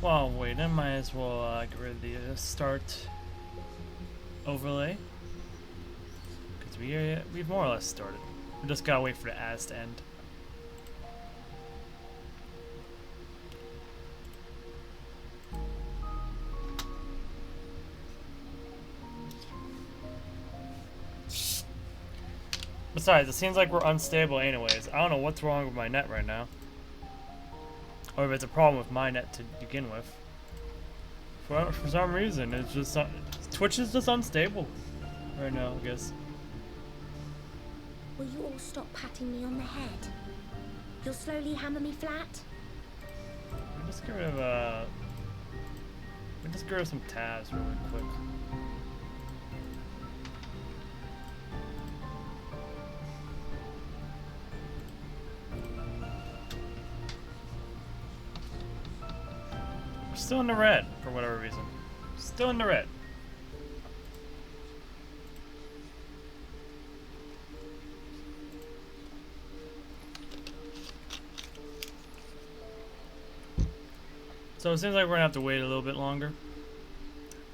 Well, wait, I might as well get rid of the start overlay. Because we've more or less started. We just gotta wait for the ads to end. Besides, it seems like we're unstable anyways. I don't know what's wrong with my net right now. Or if it's a problem with my net to begin with. For some reason, it's just... Twitch is just unstable right now, I guess. Will you all stop patting me on the head? You'll slowly hammer me flat? We'll just get rid of some tabs really quick. We're still in the red for whatever reason. Still in the red. So it seems like we're gonna have to wait a little bit longer.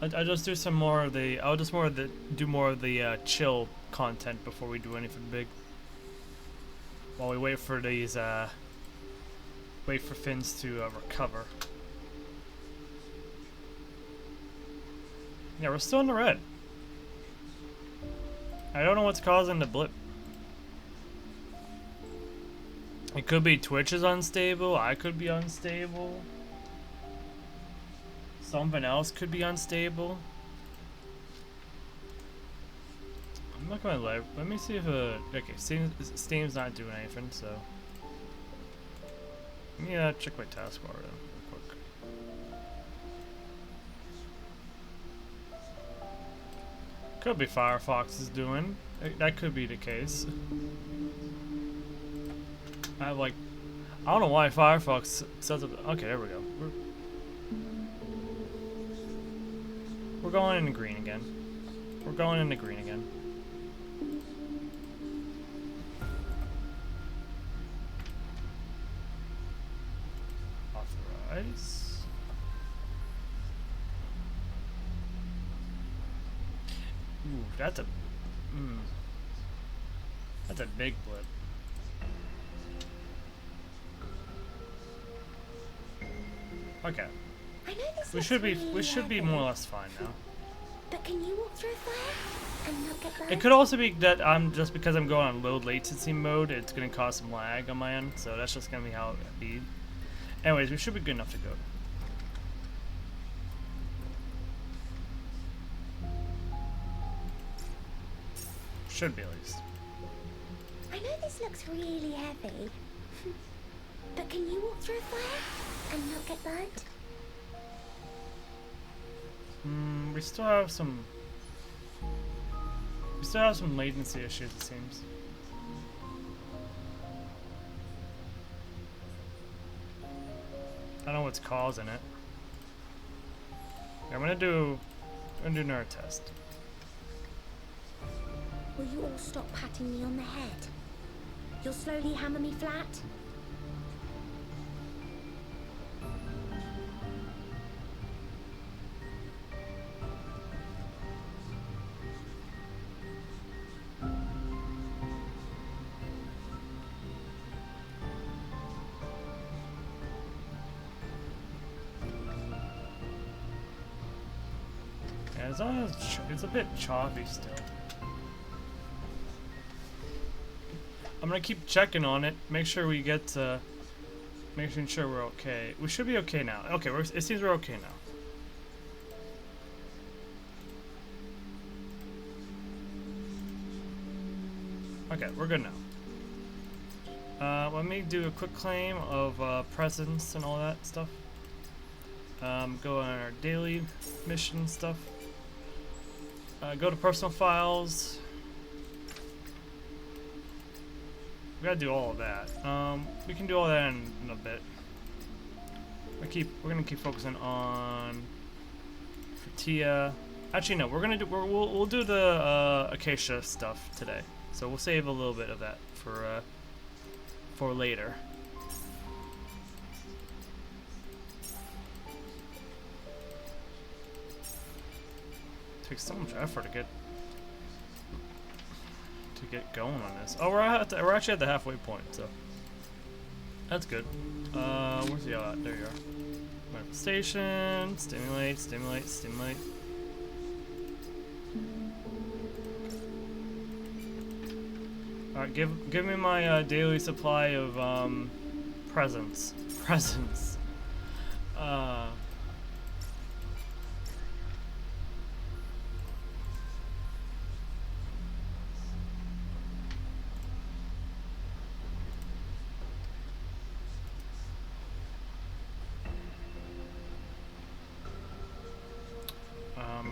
I'll just do some more of the. I'll just do more of the chill content before we do anything big. While we wait for these, wait for fins to recover. Yeah, we're still in the red. I don't know what's causing the blip. It could be Twitch is unstable. I could be unstable. Something else could be unstable. I'm not gonna lie. Let me see if okay, Steam's not doing anything, so let me check my taskbar real quick. Could be Firefox is doing. That could be the case. I have like, I don't know why Firefox says it. Okay, there we go. We're going into green again. We're going into green again. Authorize. Ooh, that's a big blip. Okay. I know this We should be really more or less fine now. But can you walk through fire and not get burned? It could also be that just because I'm going on low latency mode, it's gonna cause some lag on my end, so that's just gonna be how it be. Anyways, we should be good enough to go. Should be at least. I know this looks really heavy. But can you walk through fire and not get burnt? We still have some latency issues, it seems. I don't know what's causing it. Yeah, I'm gonna do another test. Will you all stop patting me on the head? You'll slowly hammer me flat? Yeah, it's a bit choppy still. I'm gonna keep checking on it. Make sure we get making sure we're okay. We should be okay now. Okay, it seems we're okay now. Okay, we're good now. Let me do a quick claim of presence and all that stuff. Go on our daily mission stuff. Go to personal files. We gotta do all of that. We can do all that in a bit. We're gonna keep focusing on Tia. Actually, no. We'll do the Acacia stuff today. So we'll save a little bit of that for later. takes so much effort to get going on this. Oh, we're actually at the halfway point, so that's good. Where's the at? There you are. Manifestation, stimulate, stimulate, stimulate. All right, give me my daily supply of presents. Presents.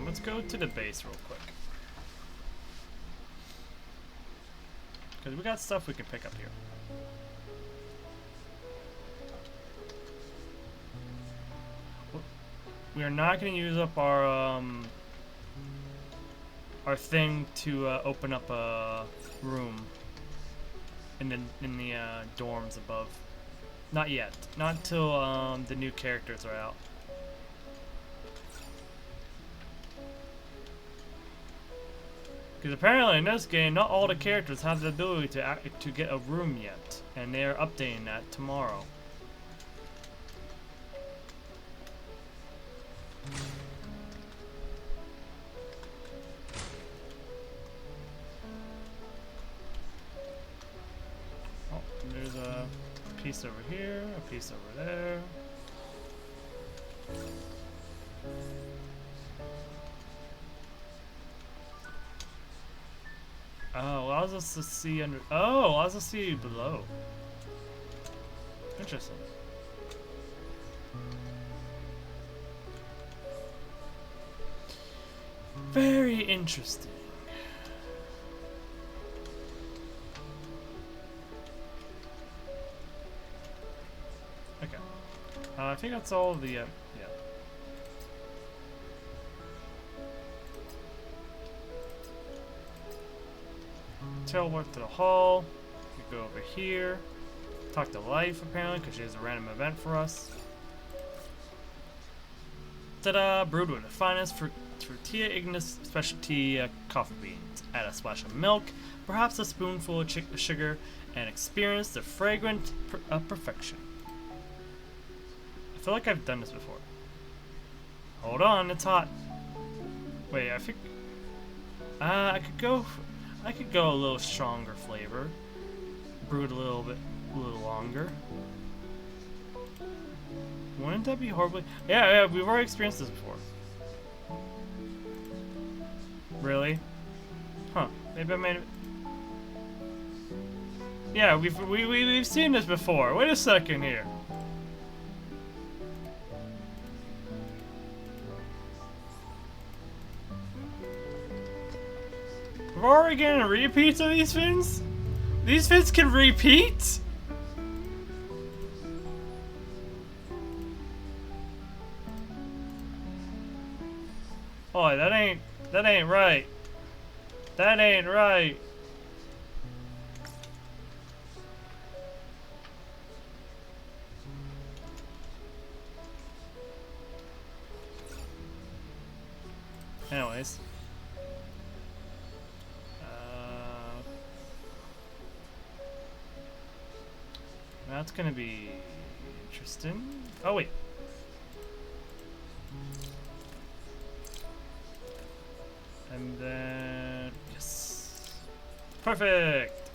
Let's go to the base real quick. Because we got stuff we can pick up here. We are not going to use up our thing to open up a room in the dorms above. Not yet. Not until the new characters are out. Because apparently in this game, not all the characters have the ability to get a room yet, and they are updating that tomorrow. Oh, there's a piece over here, a piece over there. Oh, allows us to see under. Oh, allows us to see below. Interesting. Very interesting. Okay. I think that's all of the. Yeah. Teleport to the hall. We go over here. Talk to Life apparently, because she has a random event for us. Ta-da! Brewed with the finest tortilla ignis specialty coffee beans. Add a splash of milk, perhaps a spoonful of sugar, and experience the fragrant perfection. I feel like I've done this before. Hold on, it's hot. Wait, I think I could go a little stronger flavor. Brewed a little longer. Wouldn't that be horribly? Yeah, we've already experienced this before. Really? Huh? Maybe I made it. Yeah, we've seen this before. Wait a second here. We're already getting repeats of these fins? These fins can repeat? Oh, that ain't right. That ain't right. Anyways. That's gonna be interesting. Oh wait. And then yes. Perfect.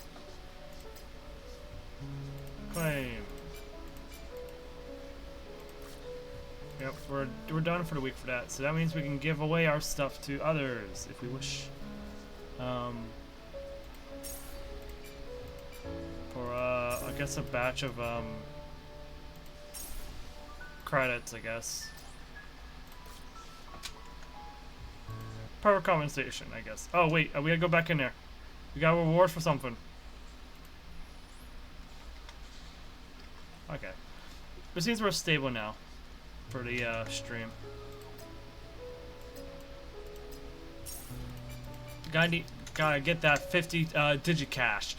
Claim. Yep, we're done for the week for that. So that means we can give away our stuff to others if we wish. For I guess a batch of credits, I guess. Power compensation, I guess. Oh wait, we gotta go back in there. We got a reward for something. Okay. It seems we're stable now for the stream. Gotta get that 50 digicash.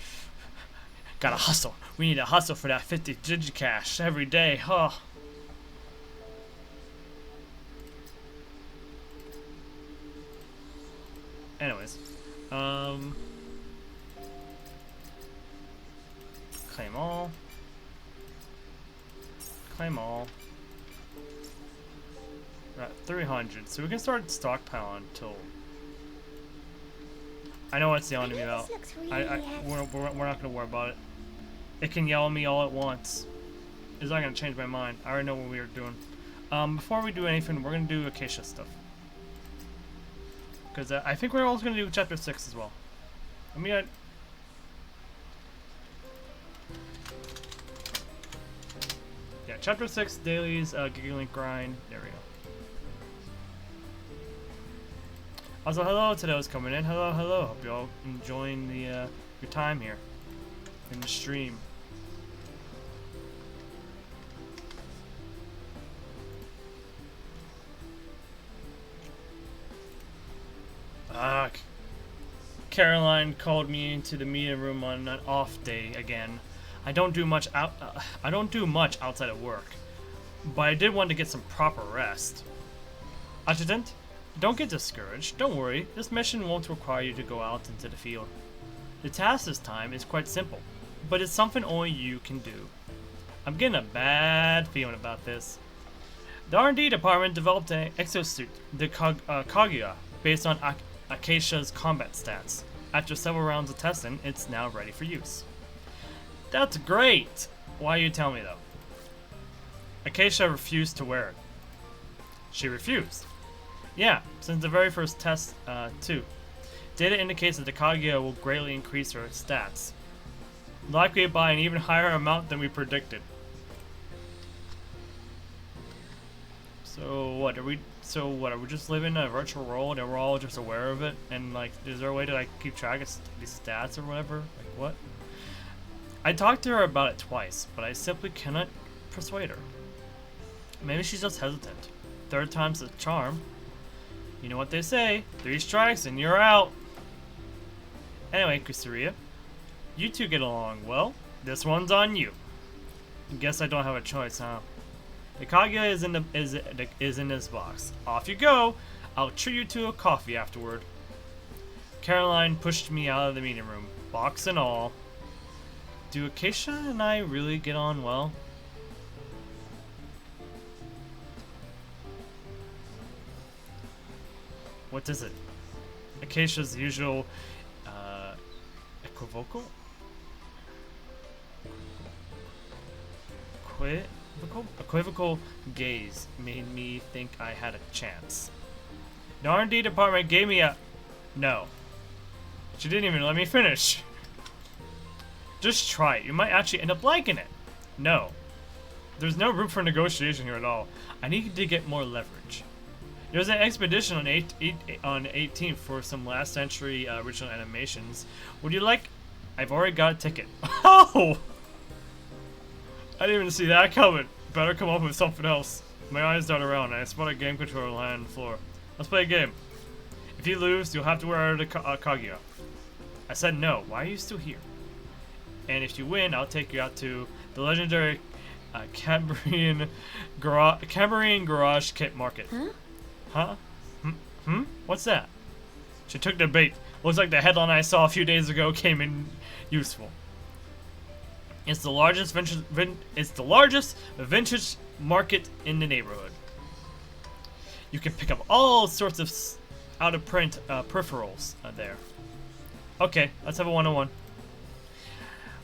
Gotta hustle. We need to hustle for that 50 digicash every day, huh? Anyways. Claim all. Claim all. We're at 300, so we can start stockpiling until... I know it's yelling at me about. We're not gonna worry about it. It can yell at me all at once. It's not gonna change my mind. I already know what we are doing. Before we do anything, we're gonna do Acacia stuff. Because I think we're also gonna do Chapter 6 as well. I mean, yeah, Chapter 6 dailies, Gigalink grind. There we go. Also, hello to those coming in. Hello, hello. Hope you all enjoying the your time here in the stream. Caroline called me into the meeting room on an off day again. I don't do much outside of work, but I did want to get some proper rest. Adjutant, don't get discouraged. Don't worry, this mission won't require you to go out into the field. The task this time is quite simple, but it's something only you can do. I'm getting a bad feeling about this. The R&D department developed an exosuit, the Kaguya, based on Acacia's combat stats. After several rounds of testing, it's now ready for use. That's great! Why you tell me though? Acacia refused to wear it. She refused? Yeah, since the very first test, too. Data indicates that the Kaguya will greatly increase her stats. Likely by an even higher amount than we predicted. So what, are we just living in a virtual world and we're all just aware of it? And like, is there a way to like keep track of these stats or whatever? Like what? I talked to her about it twice, but I simply cannot persuade her. Maybe she's just hesitant. Third time's the charm. You know what they say, 3 strikes and you're out. Anyway, Kusuriya, you two get along well. This one's on you. Guess I don't have a choice, huh? The Kaguya is in this box. Off you go. I'll treat you to a coffee afterward. Caroline pushed me out of the meeting room, box and all. Do Acacia and I really get on well? What is it? Acacia's usual equivocal gaze made me think I had a chance. The R&D department gave me a... No. She didn't even let me finish. Just try it. You might actually end up liking it. No. There's no room for negotiation here at all. I need to get more leverage. There's an expedition on 18th for some last century original animations. Would you like... I've already got a ticket. Oh! I didn't even see that coming. Better come up with something else. My eyes dart around and I spot a game controller lying on the floor. Let's play a game. If you lose, you'll have to wear the Kaguya. I said no. Why are you still here? And if you win, I'll take you out to the legendary Cambrian Garage Kit Market. Huh? Huh? What's that? She took the bait. Looks like the headline I saw a few days ago came in useful. It's the largest vintage market in the neighborhood. You can pick up all sorts of out-of-print peripherals there. Okay, let's have a one-on-one.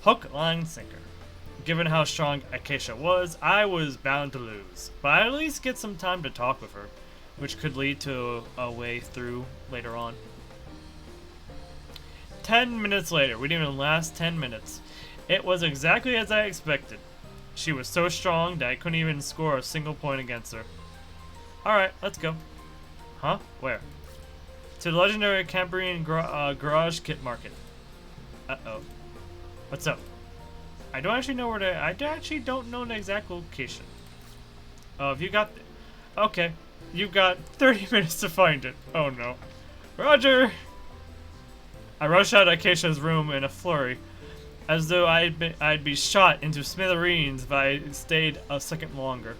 Hook, line, sinker. Given how strong Acacia was, I was bound to lose, but I'd at least get some time to talk with her, which could lead to a way through later on. 10 minutes later. We didn't even last 10 minutes. It was exactly as I expected. She was so strong that I couldn't even score a single point against her. Alright, let's go. Huh? Where? To the legendary Cambrian Garage Kit Market. Uh-oh. What's up? I don't actually know where to... I actually don't know the exact location. Oh, if you got... Okay. You've got 30 minutes to find it. Oh no. Roger! I rushed out of Acacia's room in a flurry, as though I'd be shot into smithereens if I stayed a second longer.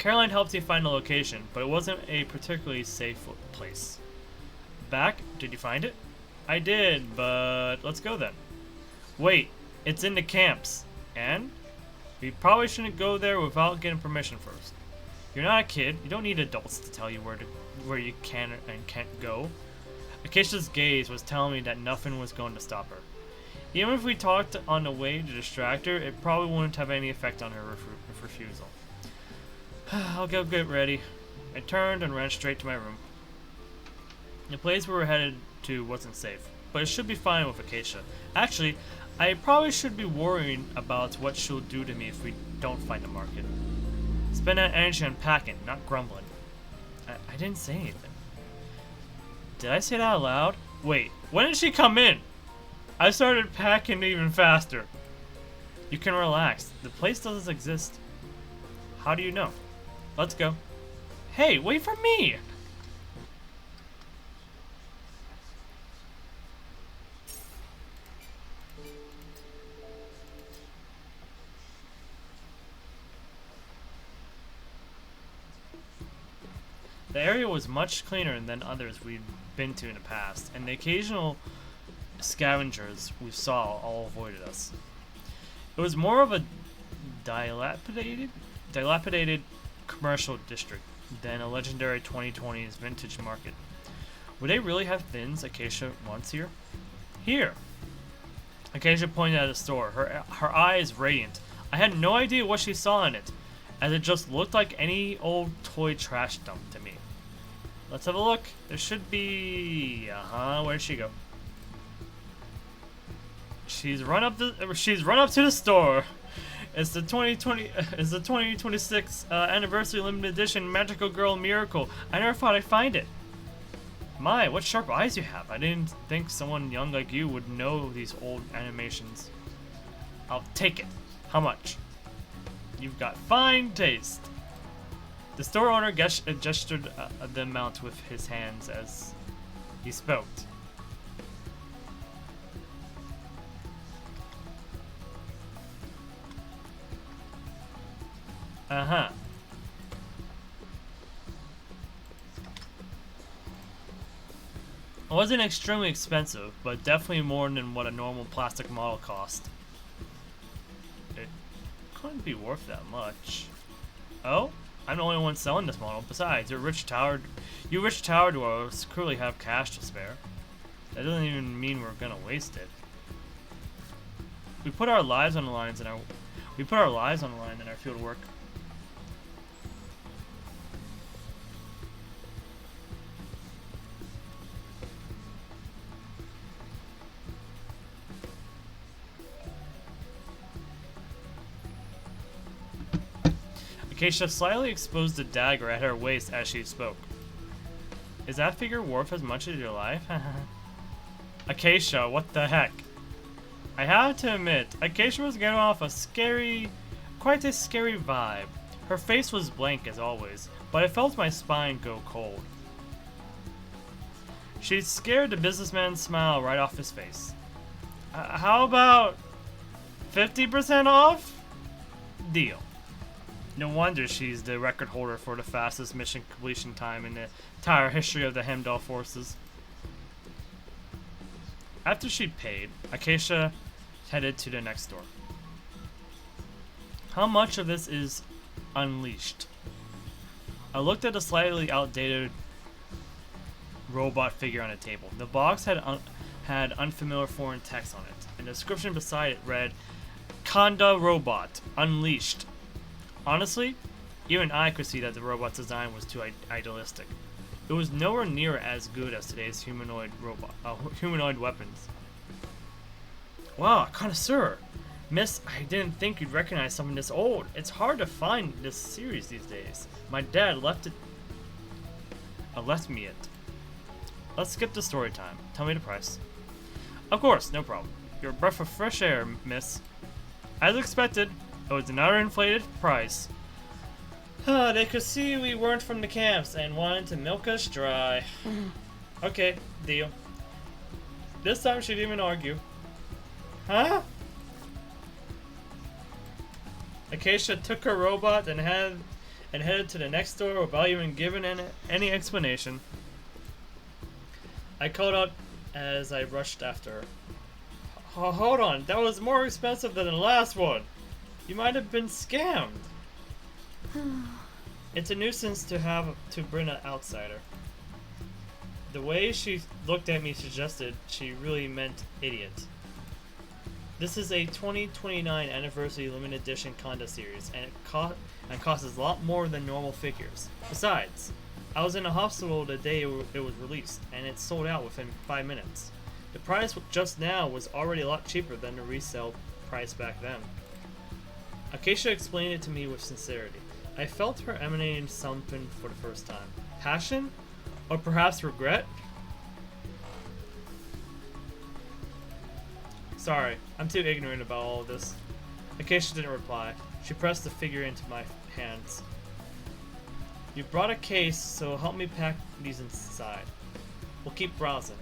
Caroline helped me find the location, but it wasn't a particularly safe place. Back? Did you find it? I did, but let's go then. Wait, it's in the camps. And? We probably shouldn't go there without getting permission first. You're not a kid. You don't need adults to tell you where you can and can't go. Acacia's gaze was telling me that nothing was going to stop her. Even if we talked on the way to distract her, it probably wouldn't have any effect on her refusal. I'll go get ready. I turned and ran straight to my room. The place we were headed to wasn't safe, but it should be fine with Acacia. Actually, I probably should be worrying about what she'll do to me if we don't find the market. Spend that energy on packing, not grumbling. I didn't say anything. Did I say that out loud? Wait, when did she come in? I started packing even faster. You can relax. The place doesn't exist. How do you know? Let's go. Hey, wait for me! The area was much cleaner than others we'd been to in the past, and the occasional scavengers we saw all avoided us. It was more of a dilapidated commercial district than a legendary 2020's vintage market. Would they really have things Acacia wants here? Here! Acacia pointed at a store, her eyes radiant. I had no idea what she saw in it, as it just looked like any old toy trash dump to me. Let's have a look. There should be... where'd she go? She's run up to the store. It's the 2026 anniversary limited edition Magical Girl Miracle. I never thought I'd find it. My, what sharp eyes you have. I didn't think someone young like you would know these old animations. I'll take it. How much? You've got fine taste. The store owner gestured the amount with his hands as he spoke. Uh-huh. It wasn't extremely expensive, but definitely more than what a normal plastic model cost. It couldn't be worth that much. Oh? I'm the only one selling this model. Besides, you rich tower dwellers clearly have cash to spare. That doesn't even mean we're gonna waste it. We put our lives on the line in our field work. Acacia slightly exposed the dagger at her waist as she spoke. Is that figure worth as much as your life? Acacia, what the heck? I have to admit, Acacia was getting off quite a scary vibe. Her face was blank as always, but I felt my spine go cold. She scared the businessman's smile right off his face. How about 50% off? Deal. No wonder she's the record holder for the fastest mission completion time in the entire history of the Heimdall forces. After she'd paid, Acacia headed to the next door. How much of this is unleashed? I looked at the slightly outdated robot figure on the table. The box had unfamiliar foreign text on it, and the description beside it read, Kanda Robot, Unleashed. Honestly, even I could see that the robot's design was too idealistic. It was nowhere near as good as today's humanoid weapons. Wow, connoisseur! Miss, I didn't think you'd recognize something this old. It's hard to find this series these days. My dad left me it. Let's skip the story time. Tell me the price. Of course, no problem. You're a breath of fresh air, miss. As expected, it was another inflated price. They could see we weren't from the camps and wanted to milk us dry. Okay, deal. This time she didn't even argue. Huh? Acacia took her robot and and headed to the next door without even giving any explanation. I called out as I rushed after her. Hold on, that was more expensive than the last one. You might have been scammed. It's a nuisance to have to bring an outsider. The way she looked at me suggested she really meant idiot. This is a 2029 anniversary limited edition Conda series, and it costs a lot more than normal figures. Besides, I was in a hospital the day it was released, and it sold out within 5 minutes. The price just now was already a lot cheaper than the resale price back then. Acacia explained it to me with sincerity. I felt her emanating something for the first time. Passion? Or perhaps regret? Sorry, I'm too ignorant about all of this. Acacia didn't reply. She pressed the figure into my hands. You brought a case, so help me pack these inside. We'll keep browsing.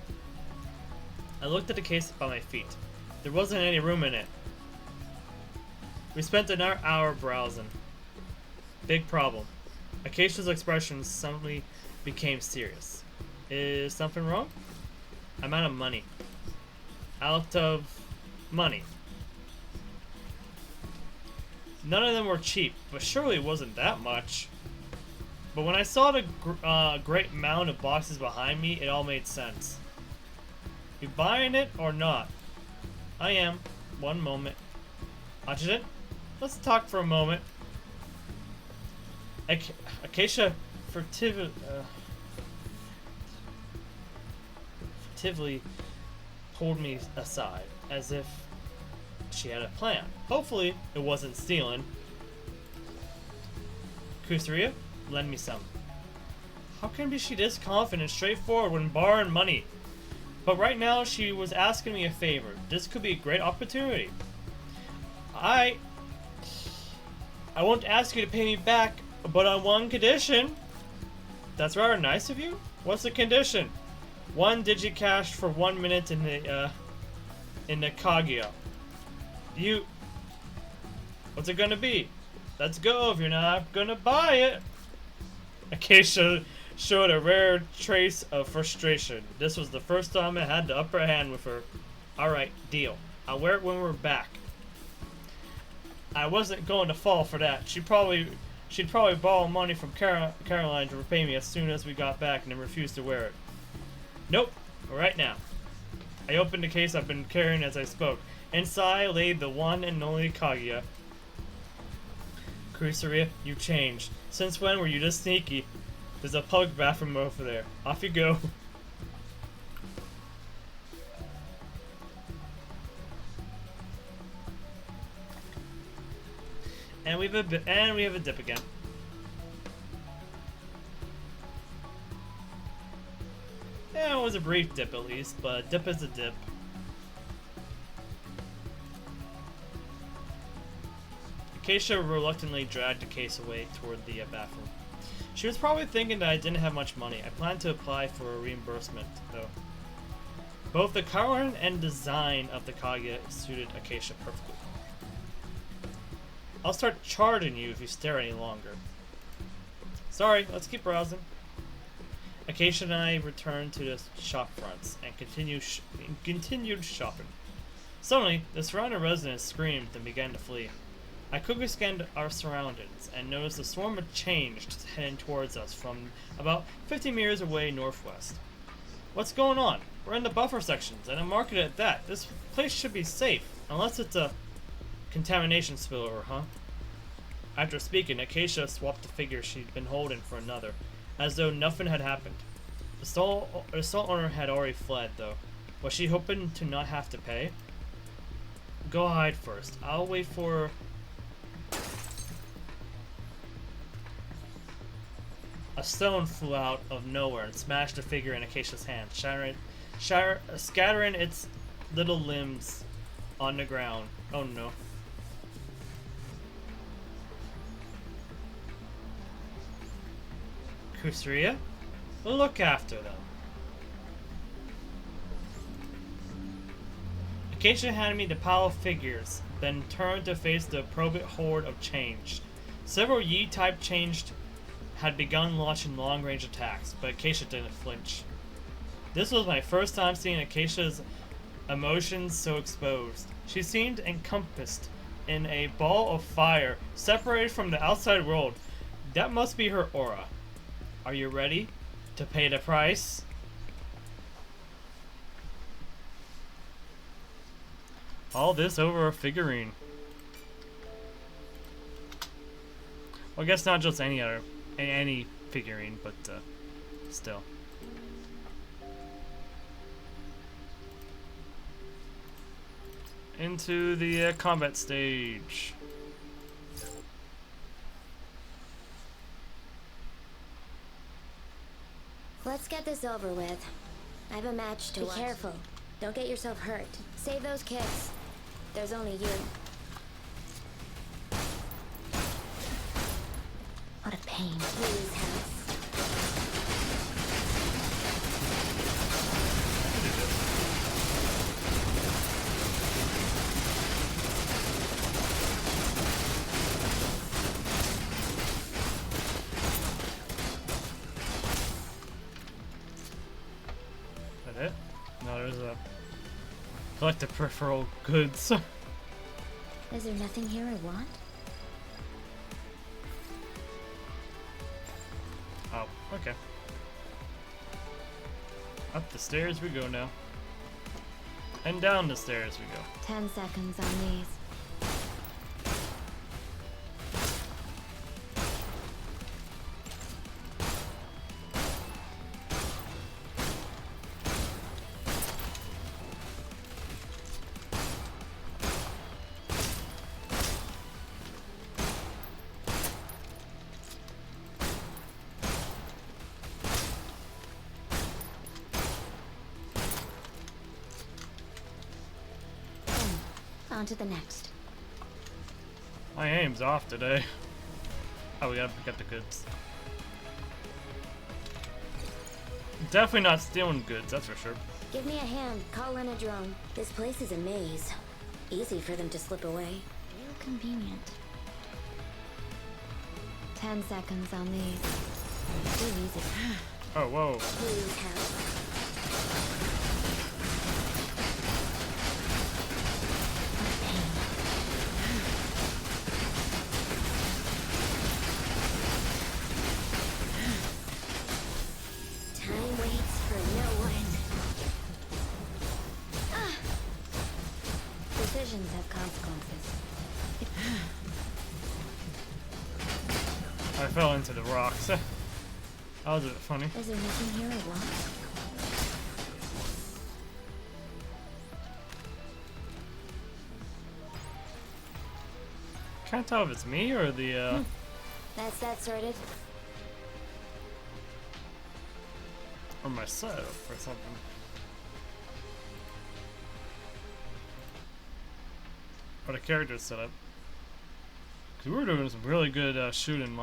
I looked at the case by my feet. There wasn't any room in it. We spent another hour browsing. Big problem. Acacia's expression suddenly became serious. Is something wrong? I'm out of money. Out of money. None of them were cheap, but surely it wasn't that much. But when I saw the great mound of boxes behind me, it all made sense. You buying it or not? I am. One moment. Adjutant, let's talk for a moment. Acacia furtively pulled me aside, as if she had a plan. Hopefully, it wasn't stealing. Kusuriya, lend me some. How can she be this confident and straightforward when borrowing money? But right now, she was asking me a favor. This could be a great opportunity. I won't ask you to pay me back, but on one condition. That's rather nice of you. What's the condition? 1 digicash for 1 minute in the Kaguya. What's it gonna be? Let's go if you're not gonna buy it. Acacia showed a rare trace of frustration. This was the first time I had the upper hand with her. Alright, deal. I'll wear it when we're back. I wasn't going to fall for that. She'd probably borrow money from Caroline to repay me as soon as we got back and then refuse to wear it. Nope. Right now. I opened the case I've been carrying as I spoke. Inside lay the one and only Kaguya. Kusuriya, you changed. Since when were you this sneaky? There's a public bathroom over there. Off you go. And we have a dip again. Yeah, it was a brief dip at least, but a dip is a dip. Acacia reluctantly dragged the case away toward the bathroom. She was probably thinking that I didn't have much money. I planned to apply for a reimbursement, though. Both the color and design of the Kaguya suited Acacia perfectly. I'll start charging you if you stare any longer. Sorry, let's keep browsing. Acacia and I returned to the shop fronts and continued shopping. Suddenly, the surrounding residents screamed and began to flee. I quickly scanned our surroundings and noticed a swarm had changed, heading towards us from about 50 meters away northwest. What's going on? We're in the buffer sections, and I'm marked at that. This place should be safe, unless it's a contamination spillover, huh? After speaking, Acacia swapped the figure she'd been holding for another, as though nothing had happened. The stall owner had already fled, though. Was she hoping to not have to pay? Go hide first. I'll wait for... A stone flew out of nowhere and smashed the figure in Acacia's hand, scattering its little limbs on the ground. Oh no. Kusuriya? Look after them. Acacia handed me the pile of figures, then turned to face the probate horde of change. Several Yi-type changed had begun launching long-range attacks, but Acacia didn't flinch. This was my first time seeing Acacia's emotions so exposed. She seemed encompassed in a ball of fire, separated from the outside world. That must be her aura. Are you ready to pay the price? All this over a figurine. Well, I guess not just any figurine, but still. Into the combat stage. Let's get this over with. I have a match to watch. Be careful. Don't get yourself hurt. Save those kicks. There's only you. What a pain. Please, house. Is that it? No, there's a collect the peripheral goods. Is there nothing here I want? Oh, okay. Up the stairs we go now. And down the stairs we go. 10 seconds on these. On to the next. My aim's off today. Oh, we gotta pick up the goods. Definitely not stealing goods, that's for sure. Give me a hand. Call in a drone. This place is a maze. Easy for them to slip away. Real convenient. 10 seconds on these. Too easy. Oh, whoa. Please help. Decisions have consequences. I fell into the rocks. That was a bit funny. Is there nothing here I want? Can't tell if it's me or the That's that sorted. or my setup or something. Or the character setup. Cause we were doing some really good shooting.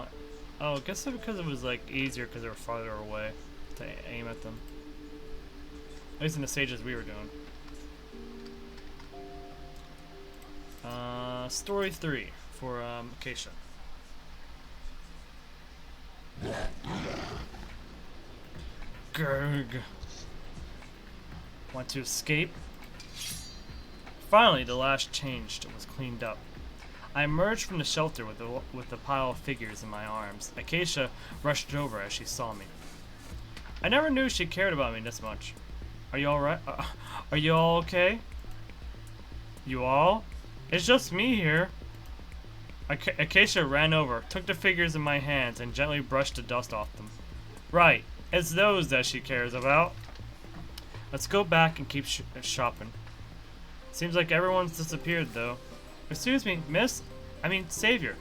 Oh, I guess it's because it was like easier because they were farther away to aim at them. At least in the stages we were doing. Story 3 for Acacia. Gurg. Want to escape? Finally, the last changed was cleaned up. I emerged from the shelter with the pile of figures in my arms. Acacia rushed over as she saw me. I never knew she cared about me this much. Are you alright? Are you all okay? You all? It's just me here. Acacia ran over, took the figures in my hands, and gently brushed the dust off them. Right, it's those that she cares about. Let's go back and keep shopping. Seems like everyone's disappeared, though. Excuse me, miss? I mean, savior.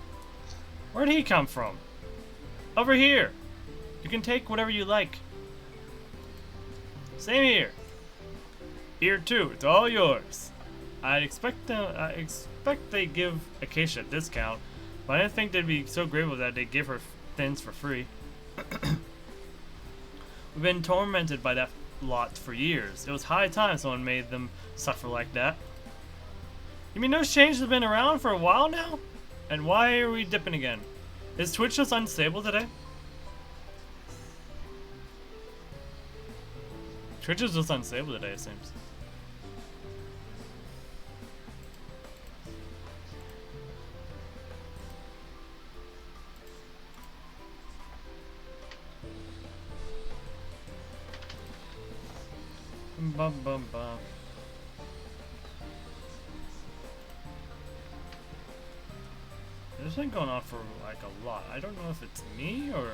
Where'd he come from? Over here. You can take whatever you like. Same here. Here too, it's all yours. I expect they give Acacia a discount, but I didn't think they'd be so grateful that they'd give her things for free. We've been tormented by that lot for years. It was high time someone made them suffer like that. You mean those changes have been around for a while now? And why are we dipping again? Is Twitch just unstable today? Twitch is just unstable today, it seems. Bum bum bum. This been going on for like a lot. I don't know if it's me or...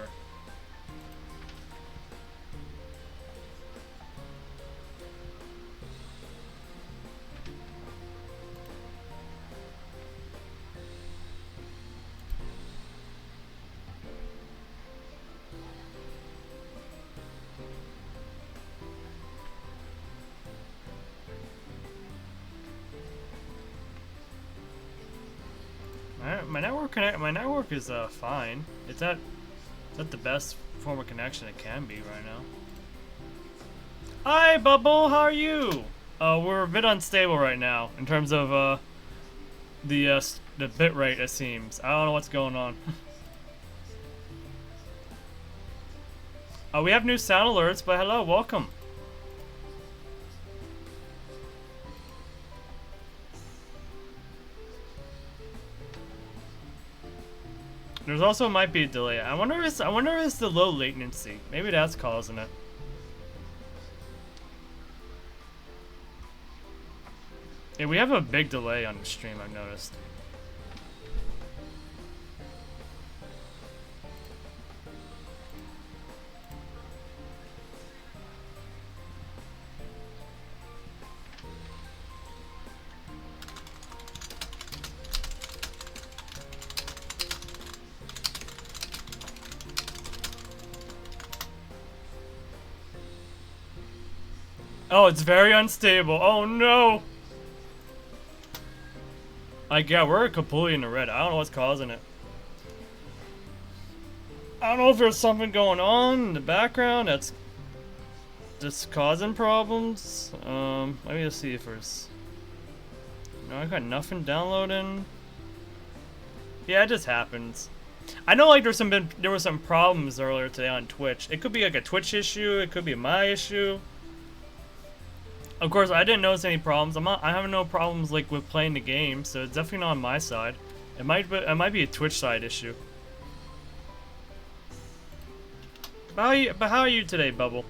My network is fine. It's at the best form of connection it can be right now. Hi, Bubble. How are you? We're a bit unstable right now in terms of the bit rate. It seems. I don't know what's going on. We have new sound alerts, but hello, welcome. There's also might be a delay. I wonder if it's the low latency. Maybe that's causing it. Yeah, we have a big delay on the stream, I've noticed. Oh, it's very unstable. Oh no! Like, yeah, we're completely in the red. I don't know what's causing it. I don't know if there's something going on in the background that's just causing problems. Let me just see if there's... No, I got nothing downloading. Yeah, it just happens. I know, like, there were some problems earlier today on Twitch. It could be like a Twitch issue. It could be my issue. Of course, I didn't notice any problems. I have no problems like with playing the game, so it's definitely not on my side. It might be a Twitch side issue. But how are you today, Bubble?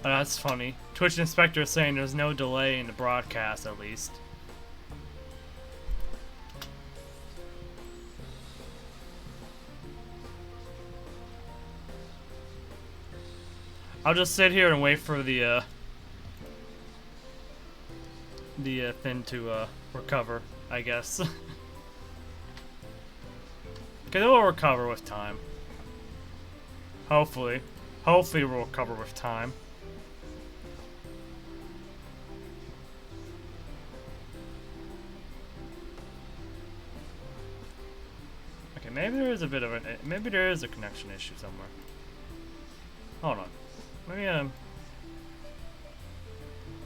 Oh, that's funny. Twitch inspector is saying there's no delay in the broadcast, at least. I'll just sit here and wait for the thing to recover, I guess. Okay, it will recover with time. Hopefully. Hopefully we'll recover with time. Maybe there is a bit of maybe there is a connection issue somewhere. Hold on. Maybe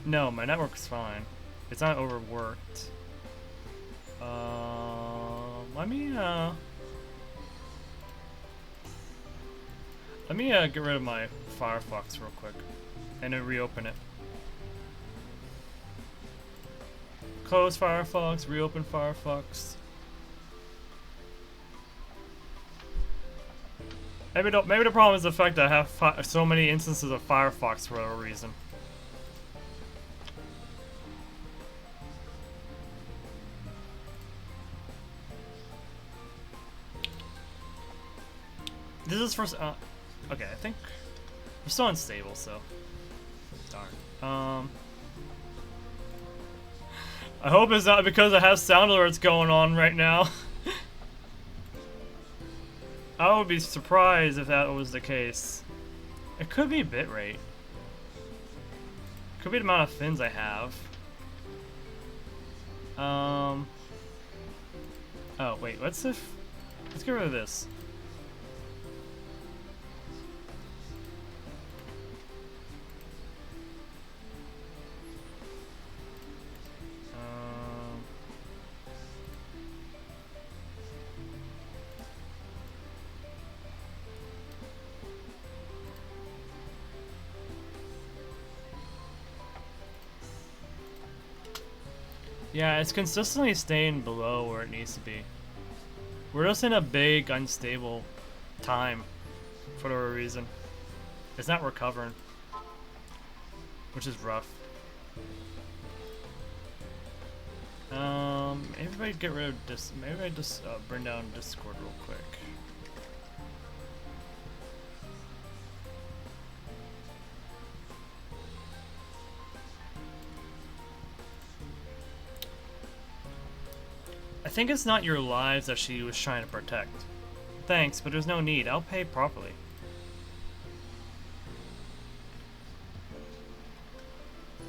no, my network's fine. It's not overworked. Let me get rid of my Firefox real quick and then reopen it. Close Firefox, reopen Firefox. Maybe the problem is the fact that I have so many instances of Firefox for whatever reason. This is for okay, I think we're still unstable, so darn. I hope it's not because I have sound alerts going on right now. I would be surprised if that was the case. It could be bitrate. Could be the amount of fins I have. Oh wait, let's get rid of this. Yeah, it's consistently staying below where it needs to be. We're just in a big, unstable time for whatever reason. It's not recovering, which is rough. Maybe I get rid of this. Maybe I just bring down Discord real quick. I think it's not your lives that she was trying to protect. Thanks, but there's no need. I'll pay properly.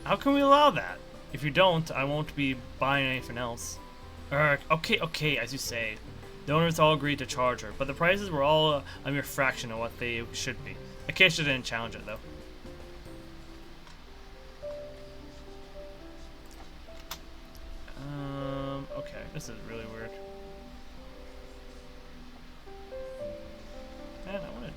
How can we allow that? If you don't, I won't be buying anything else. Okay, as you say. The owners all agreed to charge her, but the prices were all a mere fraction of what they should be. Acacia didn't challenge it, though. Okay, this is really weird. Man, I wanted...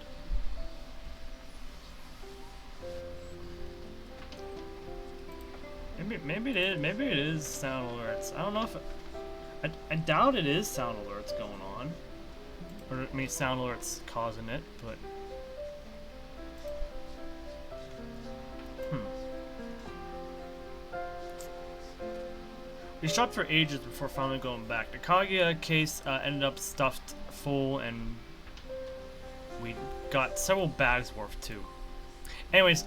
Maybe it is sound alerts. I don't know if I doubt it is sound alerts going on, or I mean sound alerts causing it, but we shopped for ages before finally going back. The Kaguya case ended up stuffed full, and we got several bags worth too. Anyways,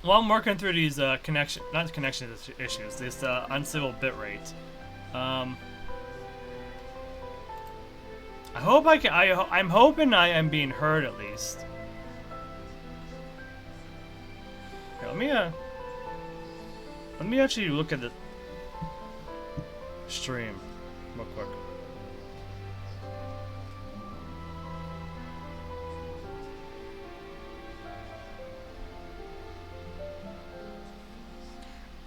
while I'm working through these connection issues, this uncivil bitrate, I hope I'm hoping I am being heard at least. Here, let me actually look at the stream real quick.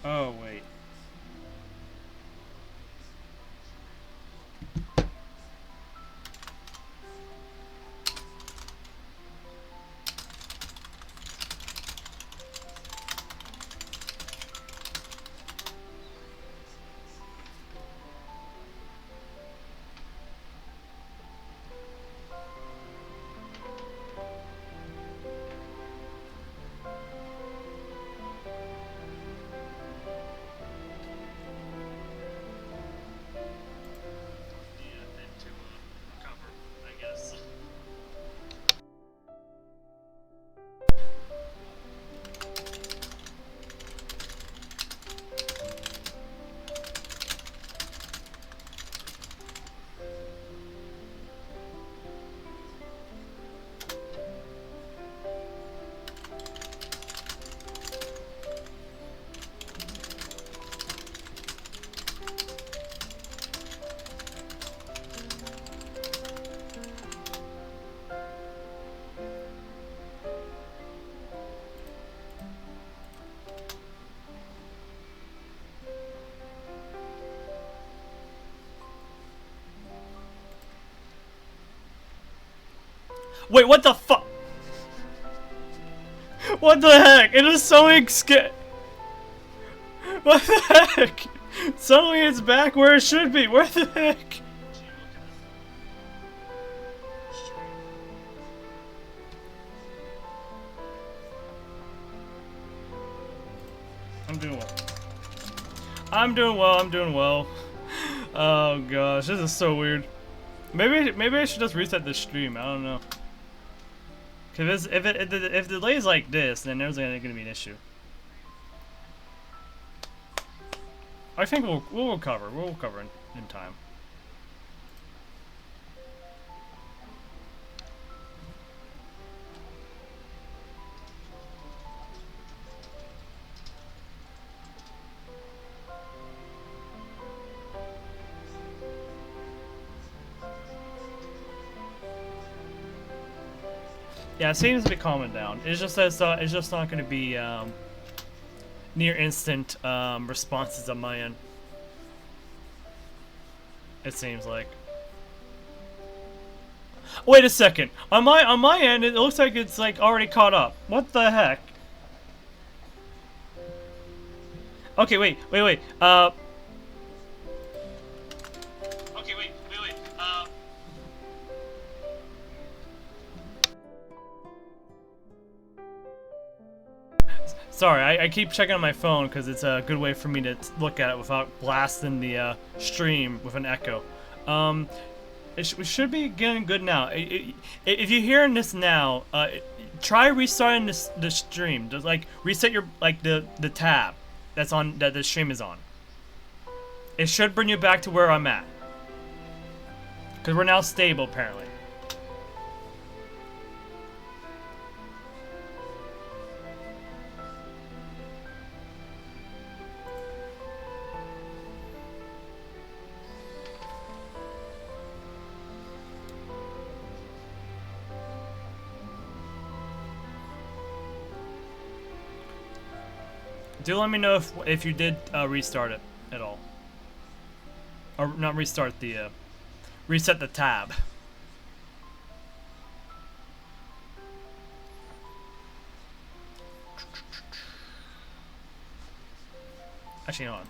Oh, wait. Wait, what the fuck? What the heck? It is so What the heck? Suddenly it's back where it should be. Where the heck? I'm doing well. I'm doing well. Oh gosh, this is so weird. Maybe I should just reset the stream. I don't know. Cause if the delay's like this, then there's gonna be an issue. I think we'll recover. We'll recover in time. Yeah, it seems to be calming down. It's just that it's just not going to be near instant responses on my end. It seems like. Wait a second. On my end, it looks like it's like already caught up. What the heck? Okay, wait. Okay, wait. Sorry, I keep checking on my phone because it's a good way for me to look at it without blasting the stream with an echo. We should be getting good now. If you're hearing this now, try restarting the stream. Just like reset your the tab that's on that the stream is on. It should bring you back to where I'm at. Cause we're now stable apparently. Do let me know if you did restart it at all. Or not restart the, reset the tab. Actually, hold on.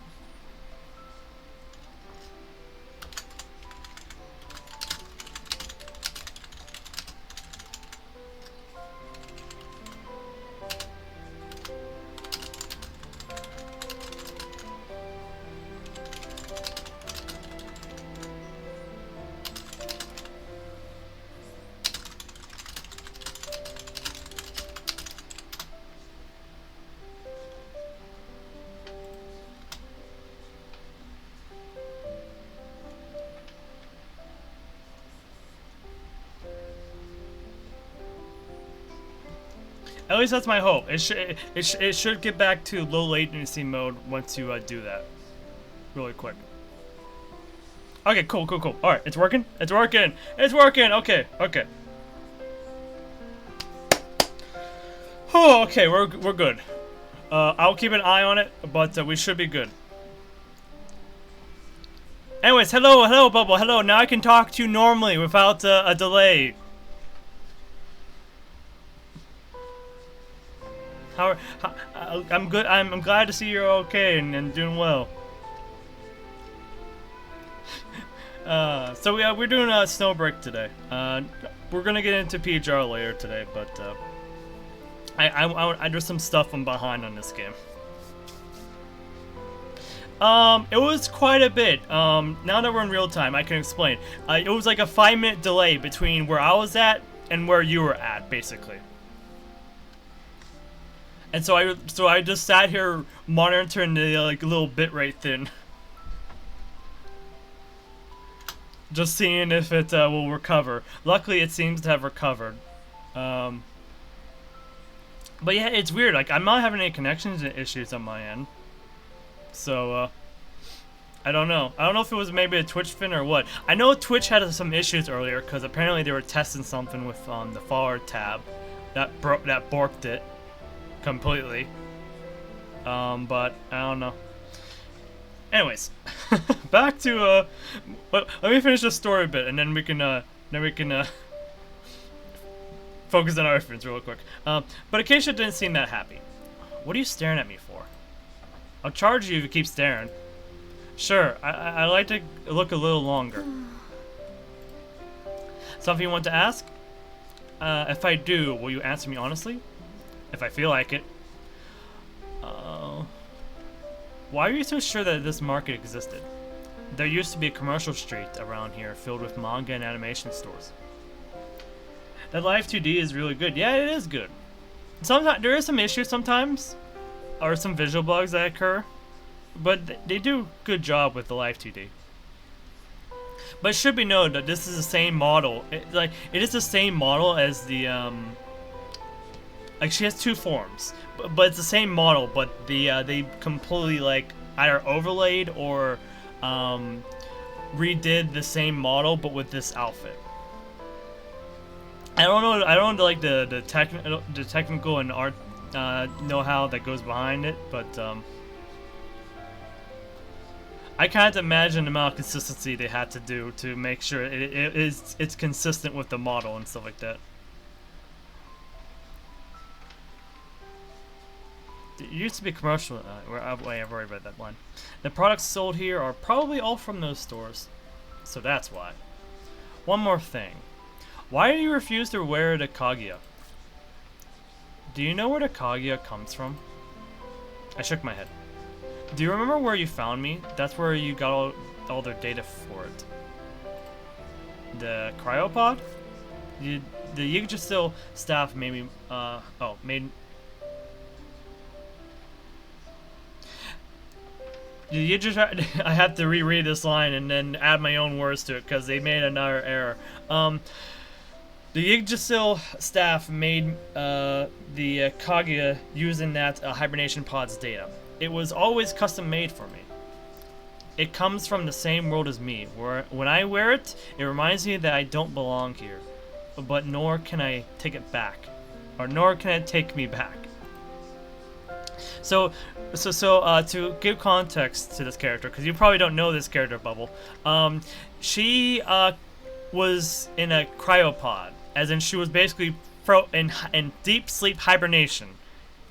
At least that's my hope. It should get back to low latency mode once you do that. Really quick. Okay, cool. Alright, it's working? It's working! Okay. Oh, okay, we're good. I'll keep an eye on it, but we should be good. Anyways, hello, Bubble. Hello, now I can talk to you normally without a delay. I'm good. I'm glad to see you're okay and doing well. So we're doing a Snowbreak today. We're gonna get into PHR later today, but there's some stuff I'm behind on this game. It was quite a bit. Now that we're in real time, I can explain. It was like a 5-minute delay between where I was at and where you were at, basically. And so I just sat here monitoring the like little bitrate thing, just seeing if it will recover. Luckily, it seems to have recovered. But yeah, it's weird. Like I'm not having any connections issues on my end, so I don't know. I don't know if it was maybe a Twitch fin or what. I know Twitch had some issues earlier because apparently they were testing something with the forward tab that borked it completely. But I don't know. Anyways, back to let me finish the story a bit, and then we can focus on our reference real quick. But Acacia didn't seem that happy. What are you staring at me for? I'll charge you if you keep staring. Sure, I like to look a little longer. Something you want to ask? If I do, will you answer me honestly? If I feel like it. Why are you so sure that this market existed? There used to be a commercial street around here filled with manga and animation stores. That Live 2D is really good. Yeah, it is good. Sometimes there are some issues sometimes, or some visual bugs that occur, but they do a good job with the Live 2D. But it should be noted that this is the same model. It is the same model as the like she has two forms, but it's the same model. But they completely like either overlaid or redid the same model, but with this outfit. I don't know. I don't know, like the technical and art know-how that goes behind it, but I can't imagine the amount of consistency they had to do to make sure it's consistent with the model and stuff like that. It used to be commercial. I've already read that line. The products sold here are probably all from those stores, so that's why. One more thing. Why do you refuse to wear the Kaguya? Do you know where the Kaguya comes from? I shook my head. Do you remember where you found me? That's where you got all their data for it. The cryopod? The Yggdrasil staff made me, I have to reread this line and then add my own words to it because they made another error. The Yggdrasil staff made the Kaguya using that hibernation pod's data. It was always custom made for me. It comes from the same world as me, where when I wear it, it reminds me that I don't belong here, but nor can I take it back, or nor can it take me back. So to give context to this character, because you probably don't know this character, Bubble, she was in a cryopod, as in she was basically in deep sleep hibernation,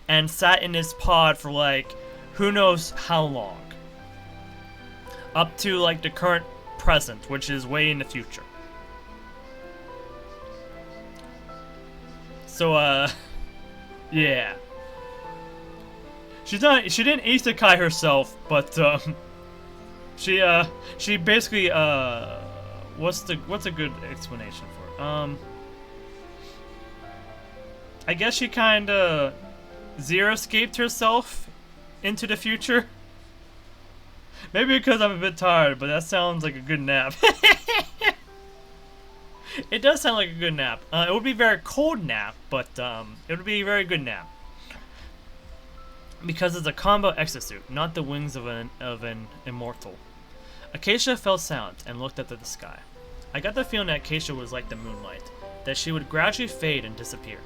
and sat in this pod for like who knows how long, up to like the current present, which is way in the future. So yeah. She didn't isekai herself, but she basically what's a good explanation for it? I guess she kinda zero escaped herself into the future. Maybe because I'm a bit tired, but that sounds like a good nap. It does sound like a good nap. It would be a very cold nap, but it would be a very good nap. Because it's a combo exosuit, not the wings of an immortal. Acacia fell silent and looked up at the sky. I got the feeling that Acacia was like the moonlight, that she would gradually fade and disappear.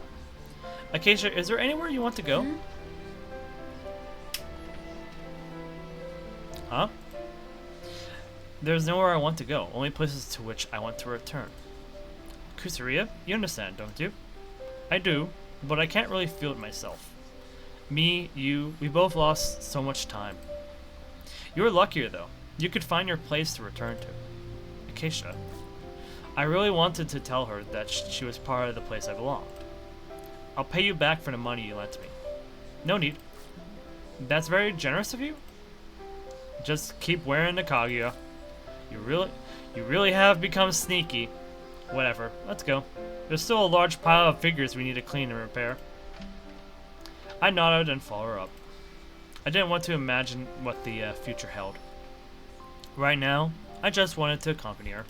Acacia, is there anywhere you want to go? Mm-hmm. Huh? There's nowhere I want to go, only places to which I want to return. Kusuriya, you understand, don't you? I do, but I can't really feel it myself. Me, you, we both lost so much time. You're luckier though. You could find your place to return to. Acacia. I really wanted to tell her that she was part of the place I belonged. I'll pay you back for the money you lent me. No need. That's very generous of you. Just keep wearing the Kaguya. You really have become sneaky. Whatever, let's go. There's still a large pile of figures we need to clean and repair. I nodded and followed her up. I didn't want to imagine what the future held. Right now, I just wanted to accompany her.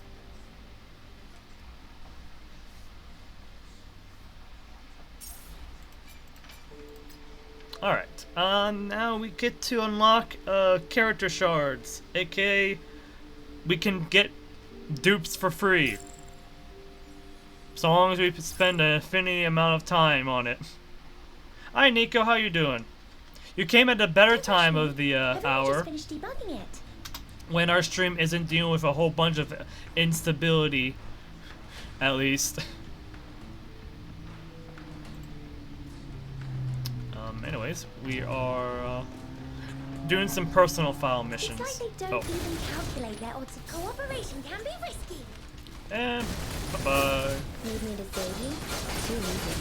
Alright, now we get to unlock character shards, aka we can get dupes for free. So long as we spend an infinity amount of time on it. Hi Nico, how you doing? You came at a better time of the hour. Just finished debugging it. When our stream isn't dealing with a whole bunch of instability, at least. Anyways, we are doing some personal file missions. It's like they don't even calculate their odds of cooperation can be risky. And bye-bye. Need me to save you? Too easy.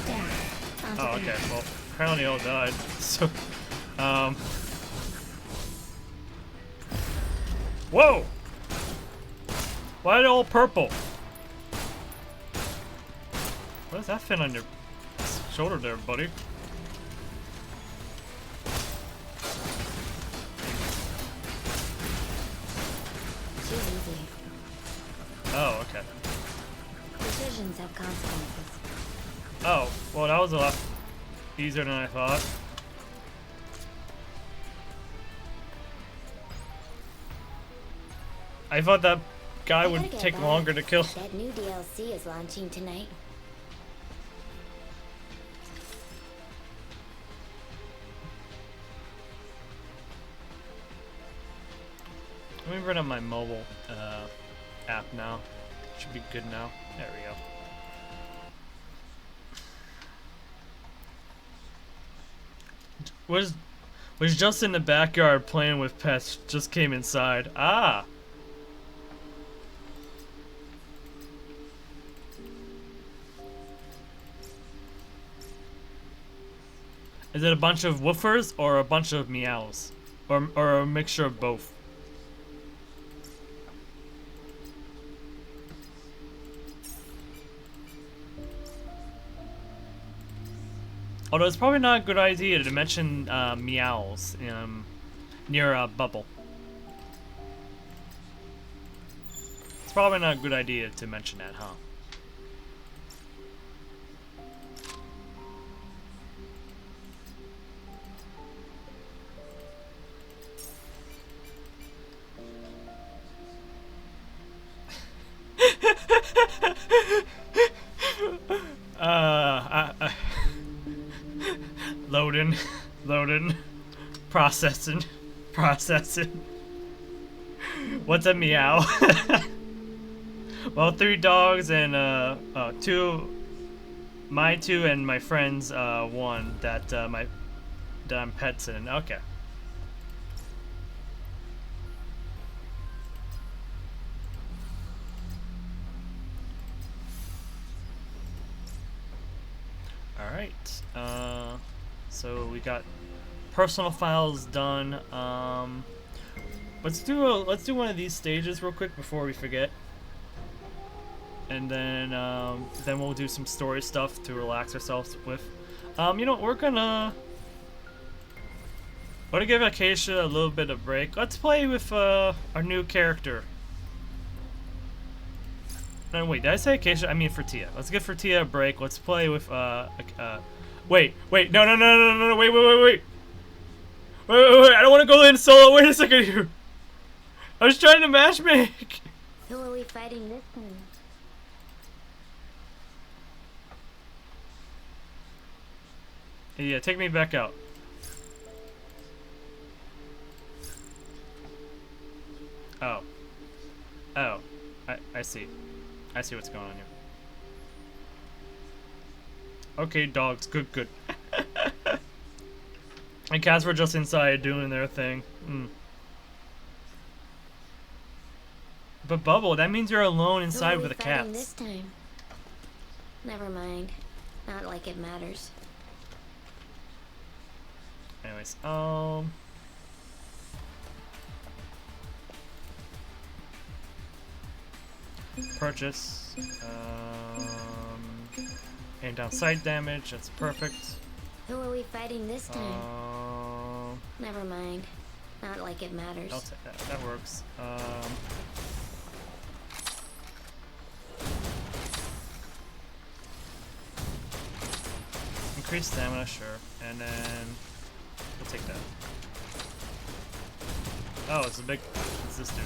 There. Oh, okay. Well, apparently all died. So, whoa! Why are they all purple? What does that fit on your shoulder there, buddy? Too easy. Oh, okay. Decisions have consequences. Oh, well, that was a lot easier than I thought. I thought that guy I would gotta get take back. longer to kill. That new DLC is launching tonight. Let me bring up my mobile app now. Should be good now. There we go. Was just in the backyard playing with pets. Just came inside. Ah. Is it a bunch of woofers or a bunch of meows? Or a mixture of both? Although it's probably not a good idea to mention meows near a bubble. It's probably not a good idea to mention that, huh? Loading, loading, processing, processing. What's a meow? Well, 3 dogs and my 2 and my friend's 1 that I'm pets in. Okay. All right. So we got personal files done. Let's do one of these stages real quick before we forget, and then we'll do some story stuff to relax ourselves with. You know, we're gonna give Acacia a little bit of break. Let's play with our new character. No, wait, did I say Acacia? I mean for Tia. Let's give for Tia a break. Let's play with wait, no, wait, I don't want to go in solo. Wait a second here. I was trying to matchmake. Who are we fighting this time? Yeah, take me back out. Oh. I see. I see what's going on here. Okay, dogs. Good. And cats were just inside doing their thing. But Bubble, that means you're alone inside with the cats. This time? Never mind. Not like it matters. Anyways, purchase. And down side damage. That's perfect. Who are we fighting this time? Never mind. Not like it matters. I'll take that. That works. Increase stamina, sure. And then we'll take that. Oh, it's this dude.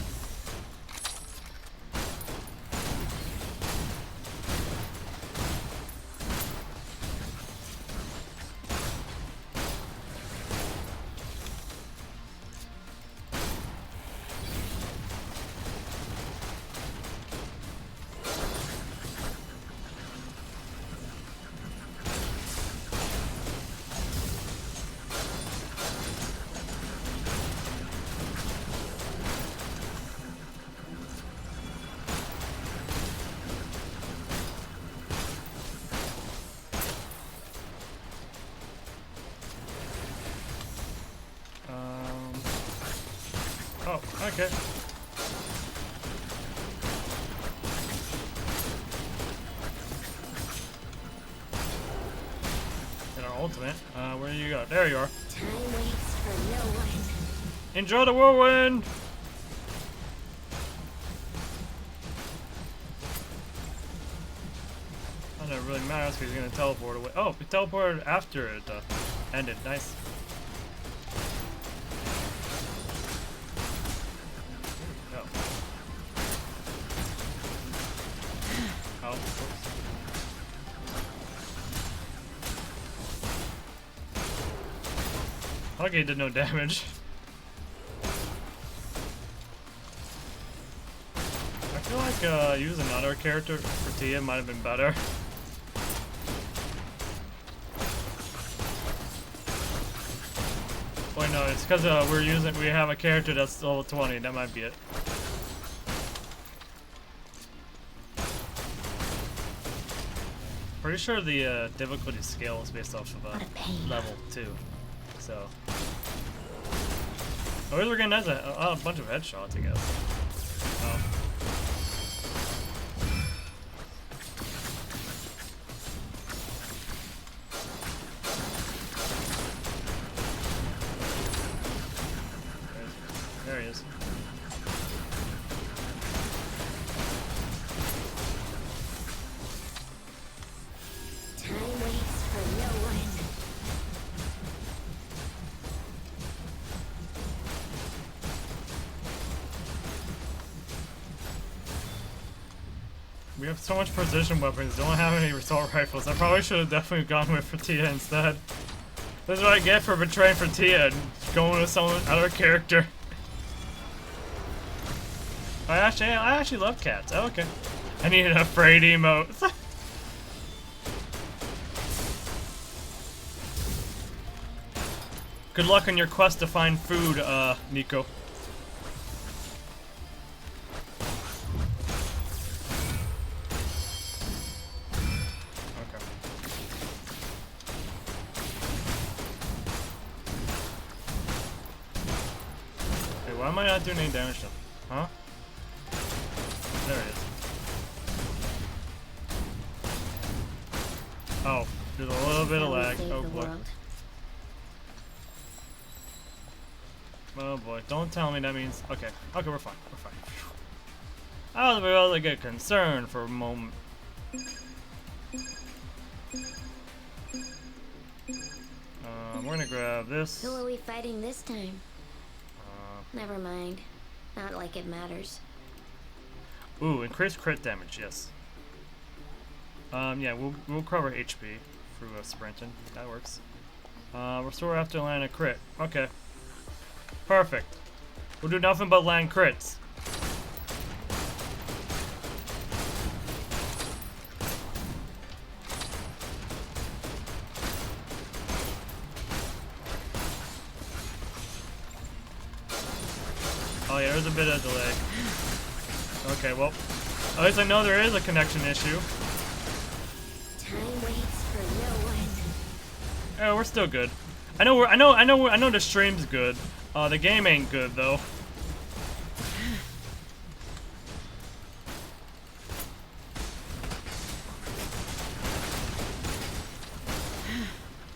Oh, okay. And our ultimate. Where do you go? There you are. Time waits for no one. Enjoy the whirlwind! That doesn't really matter because he's gonna teleport away. Oh, he teleported after it ended. Nice. Okay, did no damage. I feel like using another character for Tia might have been better. Wait, no, it's because we have a character that's level 20. That might be it. Pretty sure the difficulty scale is based off of level 2. So. Oh, we're getting a bunch of headshots, I guess. Oh. There he is. Time waits for no one. We have so much precision weapons, don't have any assault rifles. I probably should have definitely gone with for Tia instead. This is what I get for betraying for Tia and going with some other character. I actually love cats. Oh, okay. I need an afraid emote. Good luck on your quest to find food, Nico. Okay. Hey, why am I not doing any damage to him? Huh? There it is. Oh, there's a little bit of lag. Oh boy. Oh boy, don't tell me that means... Okay, okay, we're fine, we're fine. I was about to get concerned for a moment. We're gonna grab this. Who are we fighting this time? Never mind. Not like it matters. Ooh, increased crit damage, yes. Yeah, we'll cover HP through sprinting. That works. Restore after land a crit. Okay. Perfect. We'll do nothing but land crits. Oh yeah, there's a bit of delay. Okay, well, at least I know there is a connection issue. Time waits for no one. Oh, we're still good. I know the stream's good. The game ain't good though.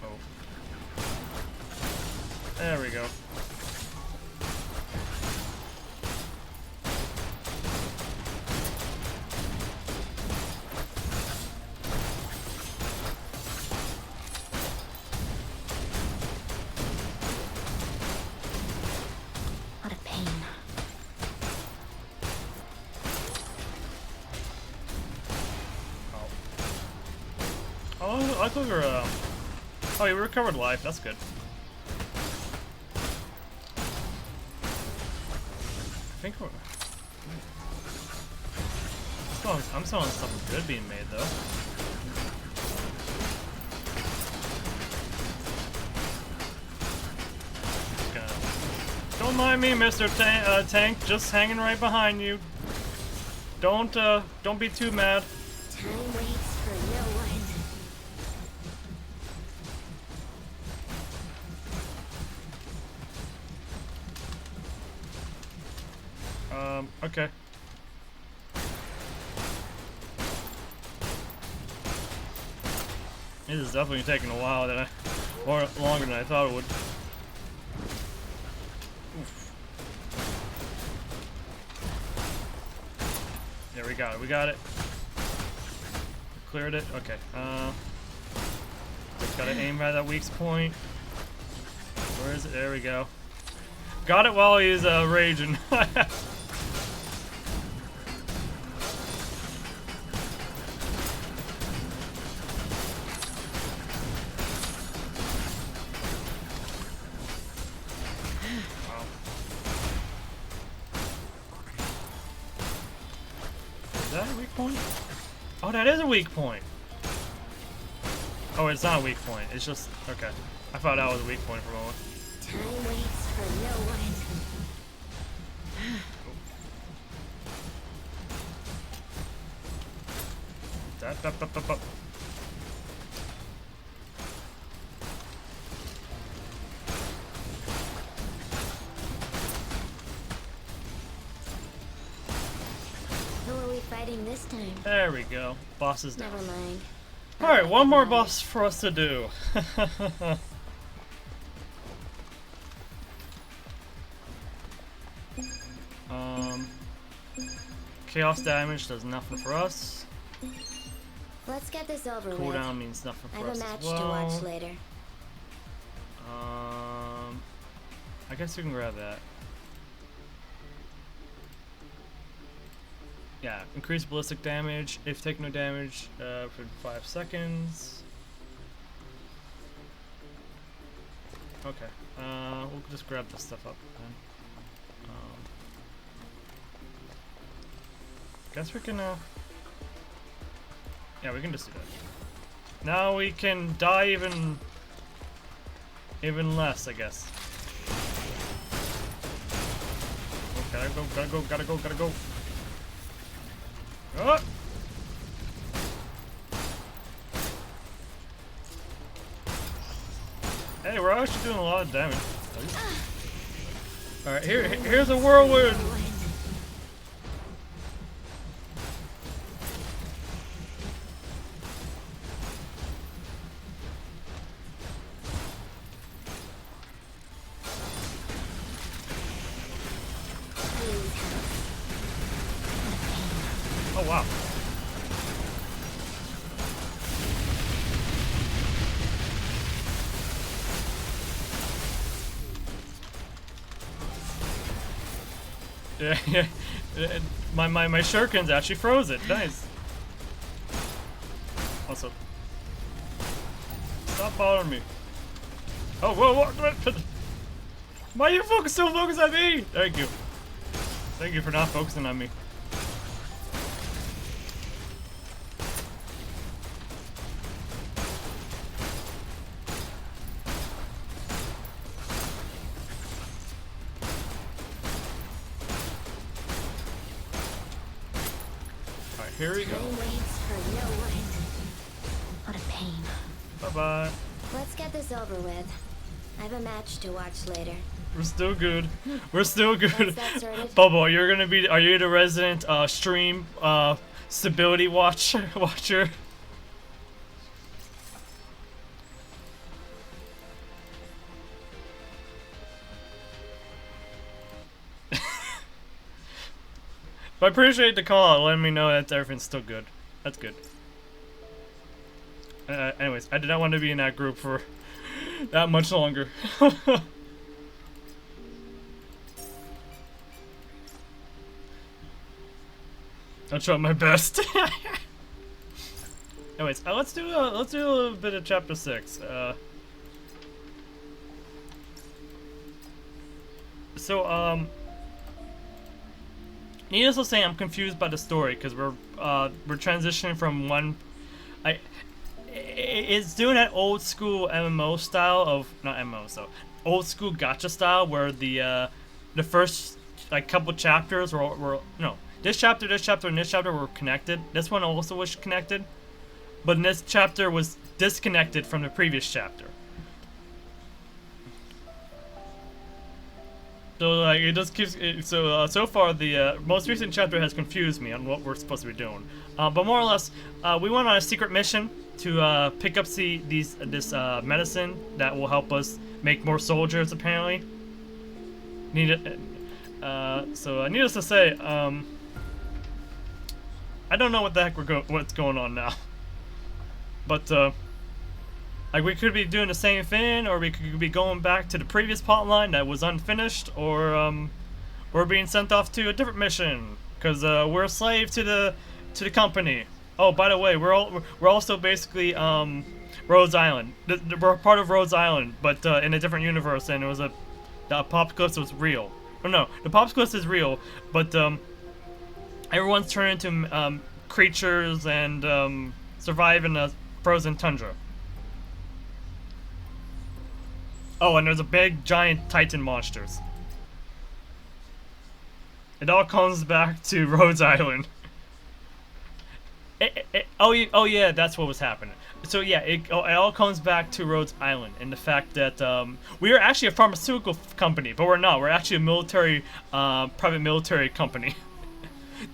Oh. There we go. What a pain. Oh, I thought we were, oh, yeah, we recovered life. That's good. I think we're... I'm selling something good being made, though. Don't mind me, Mr. Tank. Just hanging right behind you. Don't be too mad. Time waits for no one. Okay. This is definitely taking a while, or longer than I thought it would. Oof. Yeah, we got it. We got it. Cleared it. Okay. Just gotta aim at that weak point. Where is it? There we go. Got it while he's raging. that a weak point? Oh, that is a weak point. Oh, it's not a weak point. It's just okay. I thought that was a weak point for a moment. Time waits for no one. That. Who are we fighting this time? There we go. Boss is down. Never mind. Alright, one more boss for us to do. Chaos damage does nothing for us. Let's get this over with. Cooldown means nothing I for have us a match as well. to watch later. I guess we can grab that. Yeah, increase ballistic damage if take no damage for 5 seconds. Okay, we'll just grab this stuff up then. Guess we can, yeah, we can just do that. Now we can die even less, I guess. Oh, gotta go. Oh! Hey, we're actually doing a lot of damage. Alright, here's a whirlwind! Oh wow. Yeah, my shurikens actually froze it. Nice. Also, stop bothering me. Oh, whoa. Why are you so focused on me? Thank you. Thank you for not focusing on me. Alright, here we go. Time waits for no one. What a pain. Bye-bye. Let's get this over with. I have a match to watch later. We're still good. We're still good. Once that's sorted, Bubble, are you the resident stream stability watcher? But I appreciate the call, letting me know that everything's still good. That's good. Anyways, I did not want to be in that group for that much longer. I'll try my best. Anyways, let's do a little bit of chapter 6. Needless to say, I'm confused by the story because we're transitioning from one. It's doing that old school MMO style of not MMO, so old school gacha style where the first like couple chapters were no. This chapter, and this chapter were connected. This one also was connected, but in this chapter was disconnected from the previous chapter. So like it just keeps so far the most recent chapter has confused me on what we're supposed to be doing. But more or less, we went on a secret mission to pick up this medicine that will help us make more soldiers. Apparently, needless to say, I don't know what the heck what's going on now. But like we could be doing the same thing, or we could be going back to the previous plotline that was unfinished, or we're being sent off to a different mission because we're a slave to the company. Oh, by the way, we're also basically Rhodes Island. We're part of Rhodes Island, but in a different universe, and it was the Popsicles was real. Oh no, the Popsicles is real, but everyone's turned into creatures and survive in a frozen tundra. Oh, and there's a big giant Titan monsters. It all comes back to Rhodes Island. Oh yeah, that's what was happening. So yeah, it all comes back to Rhodes Island and the fact that we are actually a pharmaceutical company, but we're not. We're actually a military, private military company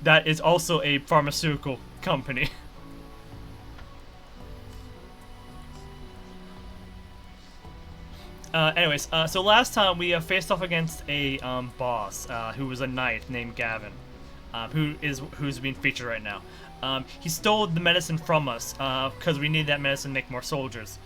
that is also a pharmaceutical company. Anyways, so last time we faced off against a boss who was a knight named Gavin, who's being featured right now. He stole the medicine from us because we need that medicine to make more soldiers.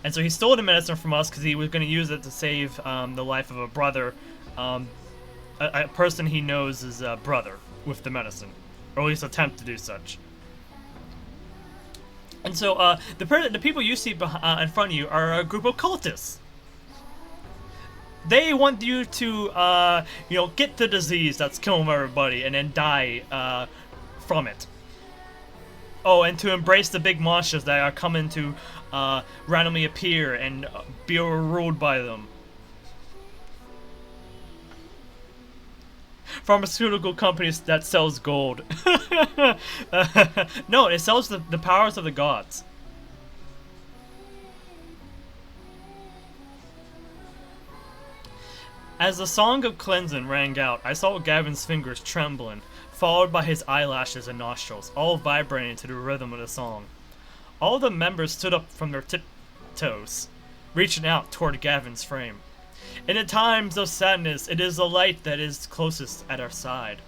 And so he stole the medicine from us because he was going to use it to save the life of a brother, a person he knows is a brother with the medicine, or at least attempt to do such. And so the people you see in front of you are a group of cultists. They want you to, get the disease that's killing everybody and then die from it. Oh, and to embrace the big monsters that are coming to randomly appear and be overruled by them. Pharmaceutical companies that sells gold. No, it sells the powers of the gods. As the song of cleansing rang out, I saw Gavin's fingers trembling, followed by his eyelashes and nostrils, all vibrating to the rhythm of the song. All the members stood up from their tiptoes, reaching out toward Gavin's frame. In the times of sadness, it is the light that is closest at our side.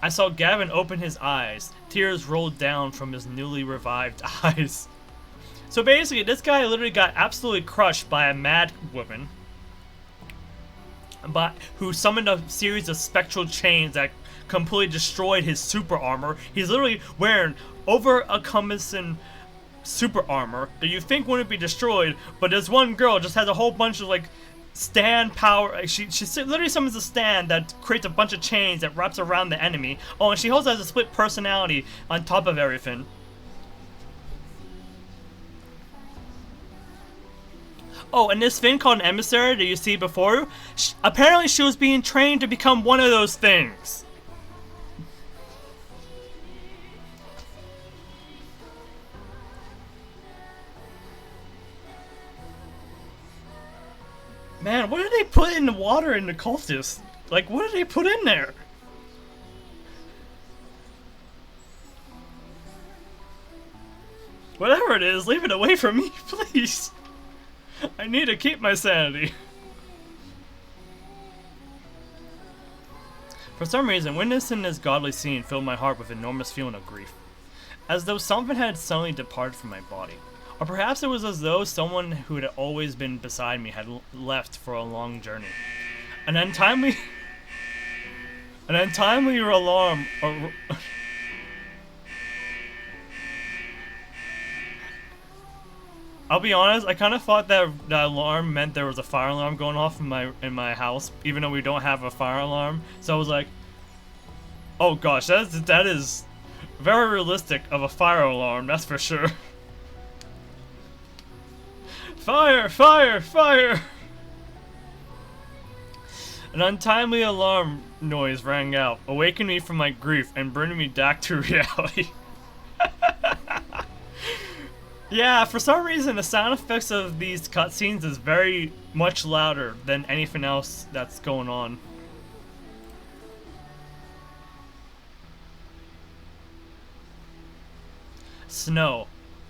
I saw Gavin open his eyes. Tears rolled down from his newly revived eyes. So basically, this guy literally got absolutely crushed by a mad woman, who summoned a series of spectral chains that completely destroyed his super armor. He's literally wearing over-encompassing super armor that you think wouldn't be destroyed, but this one girl just has a whole bunch of stand power. She literally summons a stand that creates a bunch of chains that wraps around the enemy. Oh, and she also has a split personality on top of everything. Oh, and this thing called an emissary that you see before you, apparently she was being trained to become one of those things. Man, what did they put in the water in the cultists? What did they put in there? Whatever it is, leave it away from me, please. I need to keep my sanity. For some reason, witnessing this godly scene filled my heart with an enormous feeling of grief, as though something had suddenly departed from my body. Or perhaps it was as though someone who had always been beside me had left for a long journey. An untimely alarm. I'll be honest, I kind of thought that the alarm meant there was a fire alarm going off in my house, even though we don't have a fire alarm. So I was like, oh gosh, that is very realistic of a fire alarm, that's for sure. Fire! Fire! Fire! An untimely alarm noise rang out, awakening me from my grief and bringing me back to reality. Yeah, for some reason the sound effects of these cutscenes is very much louder than anything else that's going on. Snow.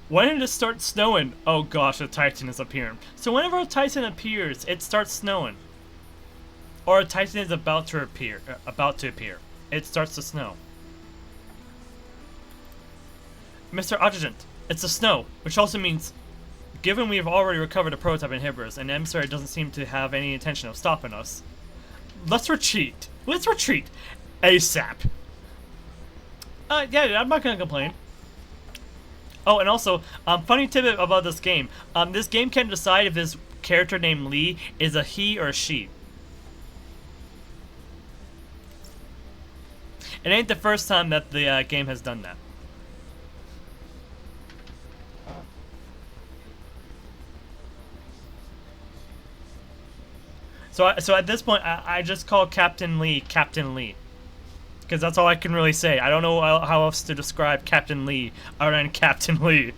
When did it start snowing? Oh gosh, a Titan is appearing. So whenever a Titan appears, it starts snowing. Or a Titan is about to appear. It starts to snow. Mr. Adjutant, it's the snow, which also means, given we have already recovered the prototype inhibitors, and the emissary doesn't seem to have any intention of stopping us, let's retreat. Let's retreat. ASAP. Yeah, I'm not gonna complain. Oh, and also, funny tidbit about this game. This game can decide if this character named Lee is a he or a she. It ain't the first time that the game has done that. So at this point, I just call Captain Lee Captain Lee. Because that's all I can really say. I don't know how else to describe Captain Lee other than Captain Lee.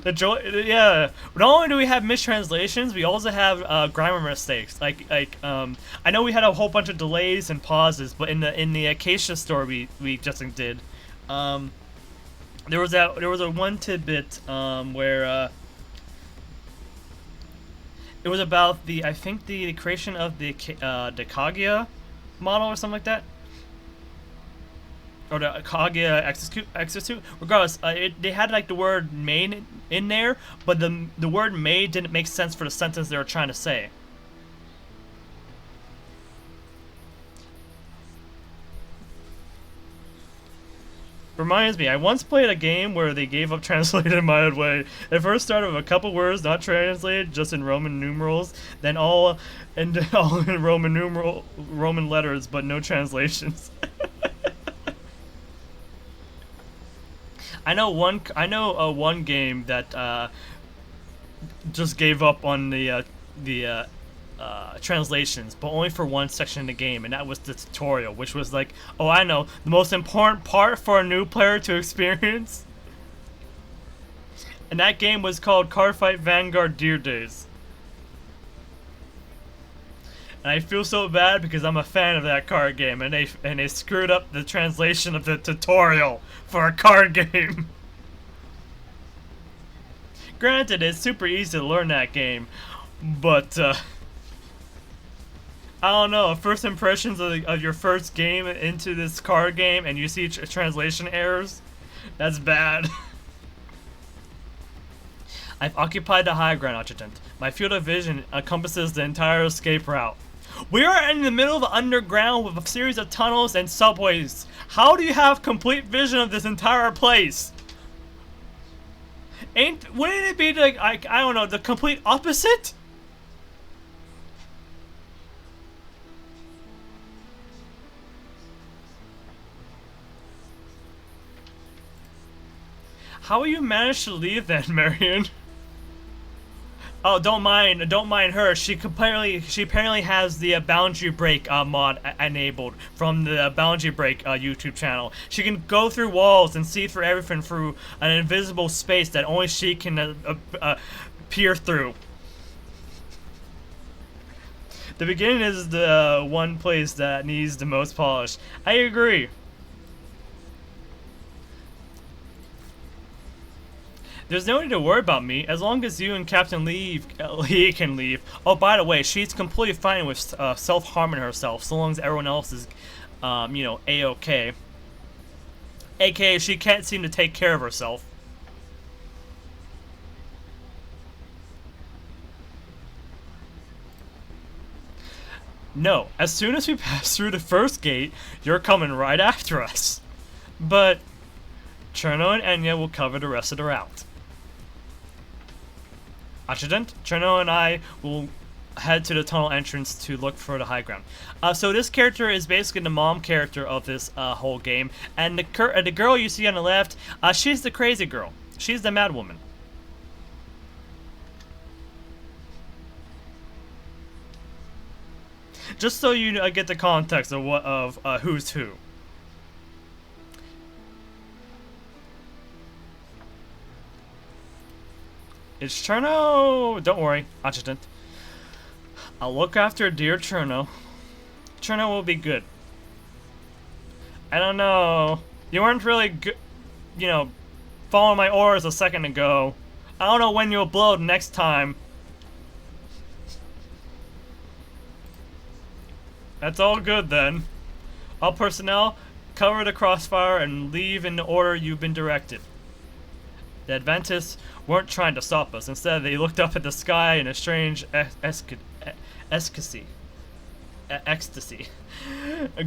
Yeah. Not only do we have mistranslations, we also have grammar mistakes. I know we had a whole bunch of delays and pauses, but in the Acacia story we just did, there was a one tidbit where it was about I think the creation of the Kaguya model or something like that. Or the Kaguya execute. Regardless, they had like the word "main" in there, but the word "made" didn't make sense for the sentence they were trying to say. Reminds me, I once played a game where they gave up translating my own way. It first started with a couple words not translated, just in Roman numerals, then all in Roman letters, but no translations. I know one game that just gave up on the translations, but only for one section of the game, and that was the tutorial, which was like, oh, I know, the most important part for a new player to experience. And that game was called Cardfight Vanguard Deer Days. And I feel so bad because I'm a fan of that card game, and they screwed up the translation of the tutorial for a card game. Granted, it's super easy to learn that game, but I don't know. First impressions of your first game into this card game, and you see translation errors, that's bad. I've occupied the high ground, Adjutant. My field of vision encompasses the entire escape route. We are in the middle of underground with a series of tunnels and subways. How do you have complete vision of this entire place? Wouldn't it be like, I don't know, the complete opposite? How will you manage to leave then, Marion? Oh, don't mind her. She apparently has the boundary break mod enabled from the boundary break YouTube channel. She can go through walls and see through everything through an invisible space that only she can peer through. The beginning is the one place that needs the most polish. I agree. There's no need to worry about me, as long as you and Captain Lee can leave. Oh, by the way, she's completely fine with self-harming herself, so long as everyone else is, you know, A-okay. AKA, she can't seem to take care of herself. No, as soon as we pass through the first gate, you're coming right after us. But Cherno and Enya will cover the rest of the route. Adjutant, Cherno and I will head to the tunnel entrance to look for the high ground. So this character is basically the mom character of this whole game, and the girl you see on the left, she's the crazy girl. She's the mad woman. Just so you get the context of who's who. It's Cherno! Don't worry, Adjutant. I'll look after dear Cherno. Cherno will be good. I don't know. You weren't really good, you know, following my orders a second ago. I don't know when you'll blow next time. That's all good then. All personnel, cover the crossfire and leave in the order you've been directed. The Adventists weren't trying to stop us. Instead, they looked up at the sky in a strange ecstasy.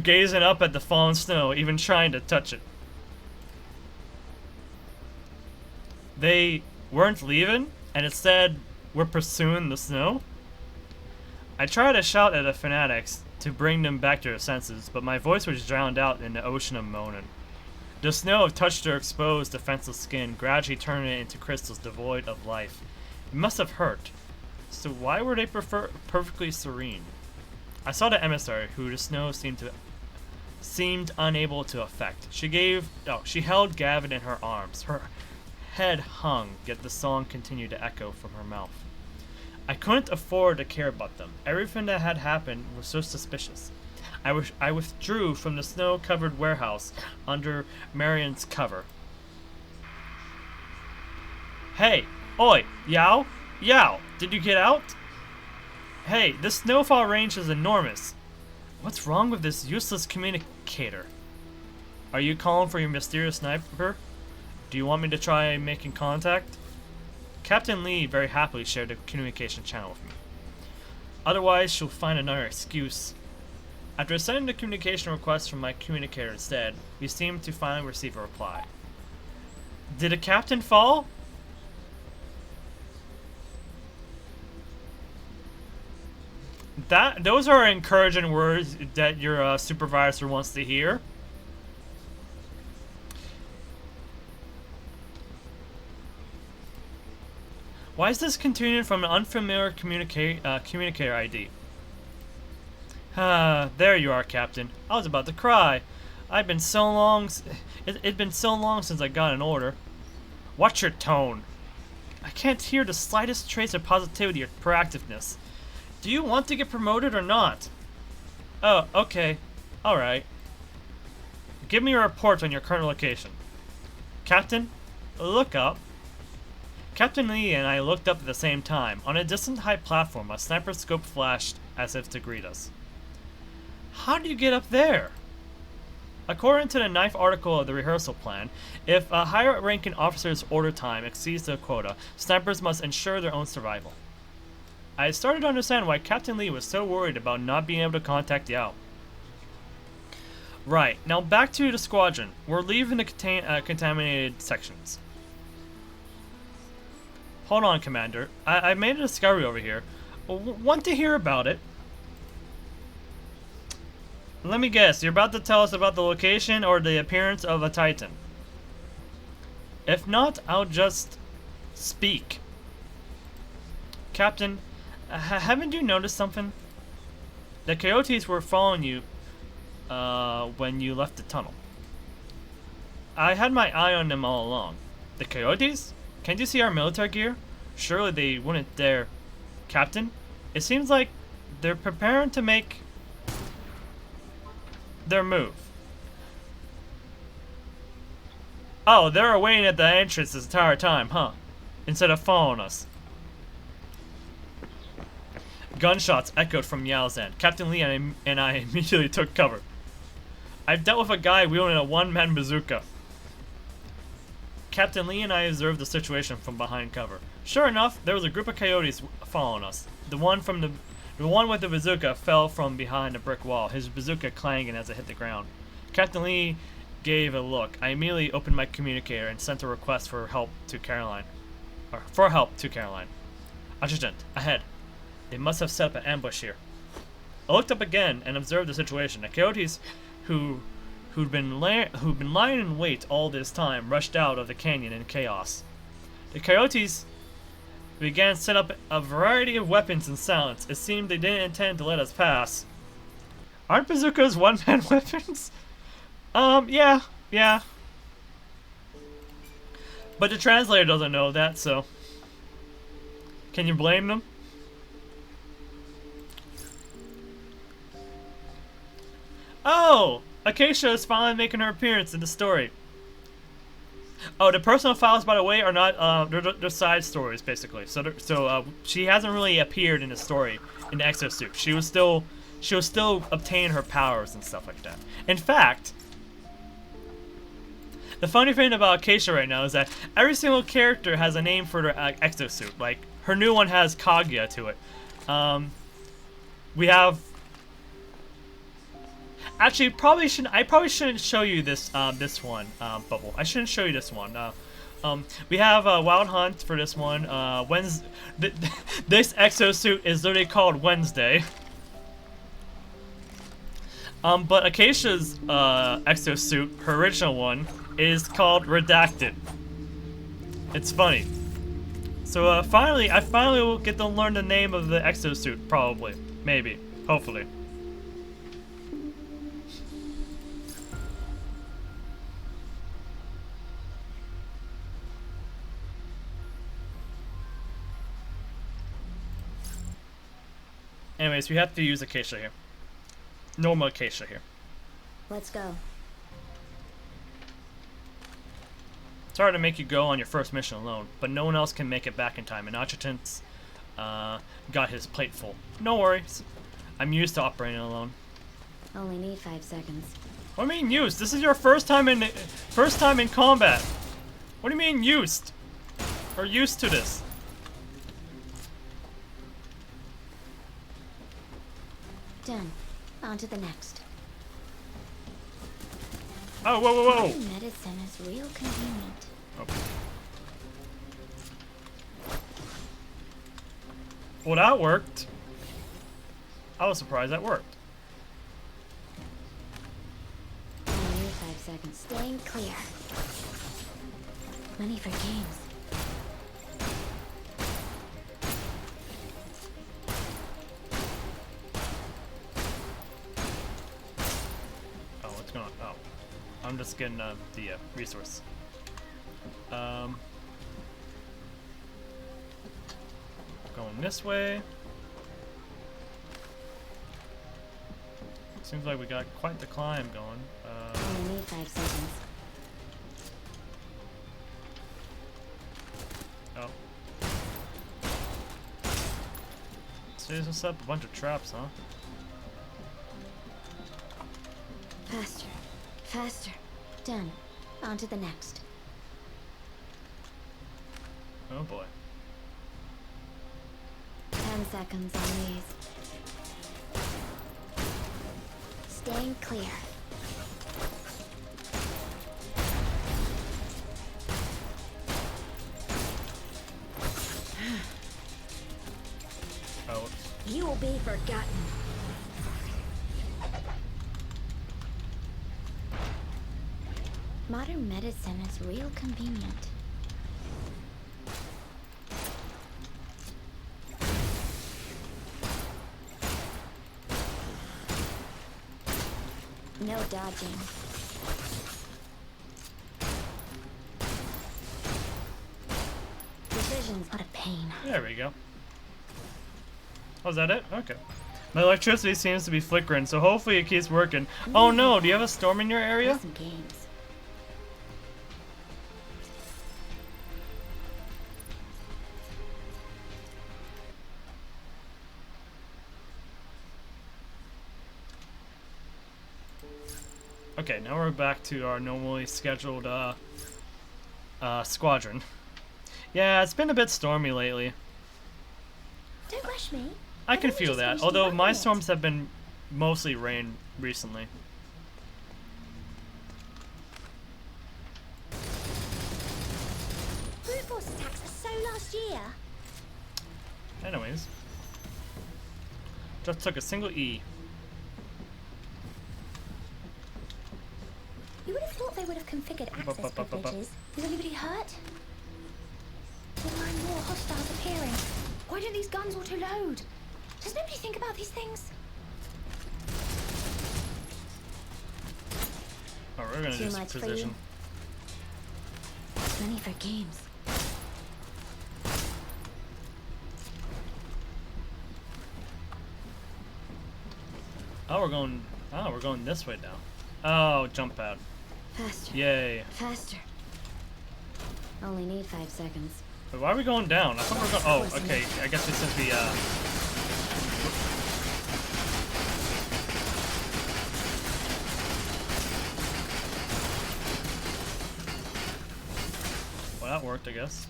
Gazing up at the fallen snow, even trying to touch it. They weren't leaving, and instead were pursuing the snow? I tried to shout at the fanatics, to bring them back to their senses, but my voice was drowned out in the ocean of moaning. The snow touched their exposed, defenseless skin, gradually turning it into crystals devoid of life. It must have hurt. So why were they perfectly serene? I saw the emissary, who the snow seemed unable to affect. She held Gavin in her arms. Her head hung, yet the song continued to echo from her mouth. I couldn't afford to care about them. Everything that had happened was so suspicious. I withdrew from the snow-covered warehouse under Marion's cover. Hey! Oi! Yao! Yao! Did you get out? Hey, this snowfall range is enormous. What's wrong with this useless communicator? Are you calling for your mysterious sniper? Do you want me to try making contact? Captain Lee very happily shared the communication channel with me. Otherwise, she'll find another excuse. After sending the communication request from my communicator instead, we seemed to finally receive a reply. Did the captain fall? Those are encouraging words that your supervisor wants to hear. Why is this continuing from an unfamiliar communicator ID? There you are, Captain. I was about to cry. It's been so long since I got an order. Watch your tone. I can't hear the slightest trace of positivity or proactiveness. Do you want to get promoted or not? Oh, okay. Alright. Give me a report on your current location. Captain, look up. Captain Lee and I looked up at the same time. On a distant high platform, a sniper scope flashed as if to greet us. How do you get up there? According to the 9th article of the rehearsal plan, if a higher-ranking officer's order time exceeds the quota, snipers must ensure their own survival. I started to understand why Captain Lee was so worried about not being able to contact Yao. Right, now back to the squadron. We're leaving the contaminated sections. Hold on, Commander. I made a discovery over here. Want to hear about it? Let me guess, you're about to tell us about the location or the appearance of a Titan. If not, I'll just speak. Captain, haven't you noticed something? The coyotes were following you when you left the tunnel. I had my eye on them all along. The coyotes? Can't you see our military gear? Surely they wouldn't dare. Captain, it seems like they're preparing to make their move. Oh, they're waiting at the entrance this entire time, huh? Instead of following us. Gunshots echoed from Yao's end. Captain Lee and I immediately took cover. I've dealt with a guy wielding a one-man bazooka. Captain Lee and I observed the situation from behind cover. Sure enough, there was a group of coyotes following us. The one with the bazooka fell from behind a brick wall, his bazooka clanging as it hit the ground. Captain Lee gave a look. I immediately opened my communicator and sent a request for help to Caroline. Adjutant, ahead. They must have set up an ambush here. I looked up again and observed the situation. The coyotes who'd been lying in wait all this time rushed out of the canyon in chaos. The coyotes began to set up a variety of weapons in silence. It seemed they didn't intend to let us pass. Aren't bazookas one-man weapons? Yeah. But the translator doesn't know that, so... Can you blame them? Oh! Acacia is finally making her appearance in the story. Oh, the personal files, by the way, are not, they're side stories, basically. So she hasn't really appeared in the story, in the exosuit. She was still obtaining her powers and stuff like that. In fact, the funny thing about Acacia right now is that every single character has a name for their exosuit. Like, her new one has Kaguya to it. We have... Actually, I probably shouldn't show you this this one, Bubble. I shouldn't show you this one. We have Wild Hunt for this one. This exosuit is literally called Wednesday. But Acacia's exosuit, her original one, is called Redacted. It's funny. So I finally will get to learn the name of the exosuit, probably, maybe, hopefully. Anyways, we have to use Acacia here. Normal Acacia here. Let's go. Sorry to make you go on your first mission alone, but no one else can make it back in time, and Achitant's got his plate full. No worries. I'm used to operating alone. Only need 5 seconds. What do you mean used? This is your first time in combat. What do you mean used? Or used to this? Done. On to the next. Oh, whoa, whoa, whoa! Modern medicine is real convenient. Oh. Well, that worked. I was surprised that worked. Only need 5 seconds. Staying clear. Money for games. Oh, what's going on? Oh. I'm just getting the resource. Going this way. Seems like we got quite the climb going. Only need 5 seconds. Oh. So this will set up a bunch of traps, huh? Faster. Faster. Done. On to the next. Oh boy. 10 seconds on these. Staying clear. Oh, whoops. You will be forgotten. Modern medicine is real convenient. No dodging. Precision's not a pain. There we go. Oh, is that it? Okay. My electricity seems to be flickering, so hopefully it keeps working. Oh no, do you have a storm in your area? Some games. Okay, now we're back to our normally scheduled squadron. Yeah, it's been a bit stormy lately. Don't rush me. I can I've only feel just that, finished although debugging my it. storms have been mostly rain recently. Brute force attacks are so last year. Anyways. Just took a single E. You would have thought they would have configured access privileges. Is anybody hurt? More and more hostiles appearing. Why don't these guns auto-load? Does nobody think about these things? Oh, we're gonna Too do some much for precision. Money for games. Oh, we're going this way now. Oh, jump pad. Faster. Yay. Faster. Only need 5 seconds. But why are we going down? I thought we were going. Oh, okay. I guess it's since we well, that worked, I guess.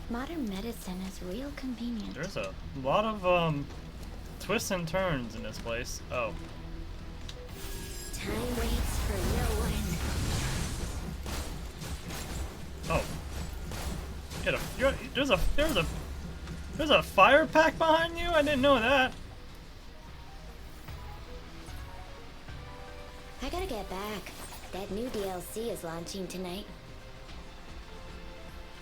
Modern medicine is real convenient. There's a lot of twists and turns in this place. Oh. Time waits for no one. Oh. There's There's a fire pack behind you? I didn't know that. I gotta get back. That new DLC is launching tonight.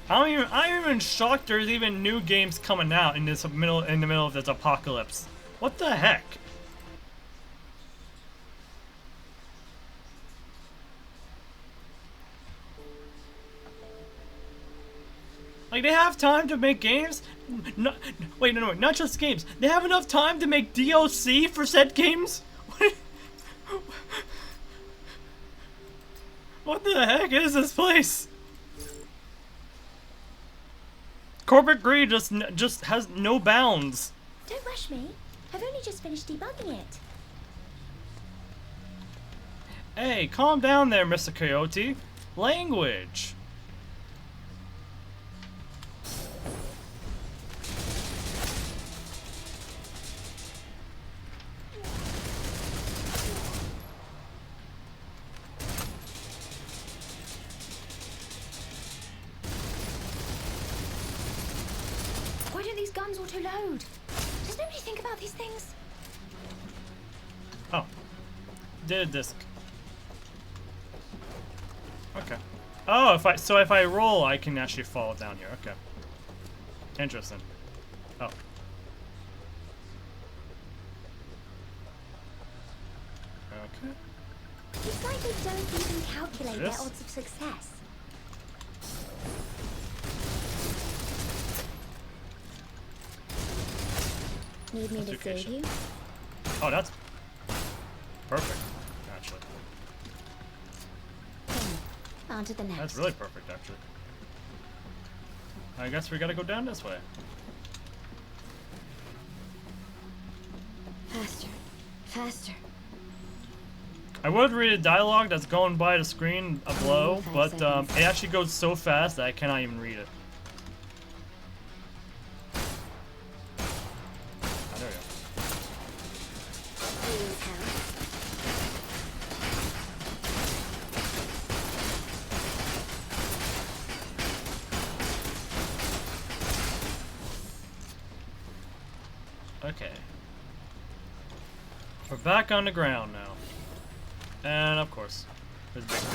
I'm even shocked there's even new games coming out in the middle of this apocalypse. What the heck? Like, they have time to make games? No, wait, no, not just games. They have enough time to make DLC for said games? What the heck is this place? Corporate greed just has no bounds. Don't rush me. I've only just finished debugging it. Hey, calm down there, Mr. Coyote. Language. Why don't these guns auto-load? Does nobody think about these things? Oh. Did a disc. Okay. Oh, if I roll, I can actually fall down here. Okay. Interesting. Oh. Okay. It's like they don't even calculate their This? odds of success. Need me to save Education. you? Oh, that's perfect, actually. On to the next. That's really perfect, actually. I guess we gotta go down this way. Faster. Faster. I would read a dialogue that's going by the screen below, but it actually goes so fast that I cannot even read it. Oh, there we go. Please help. Okay. We're back on the ground now. And of course, there's big thing.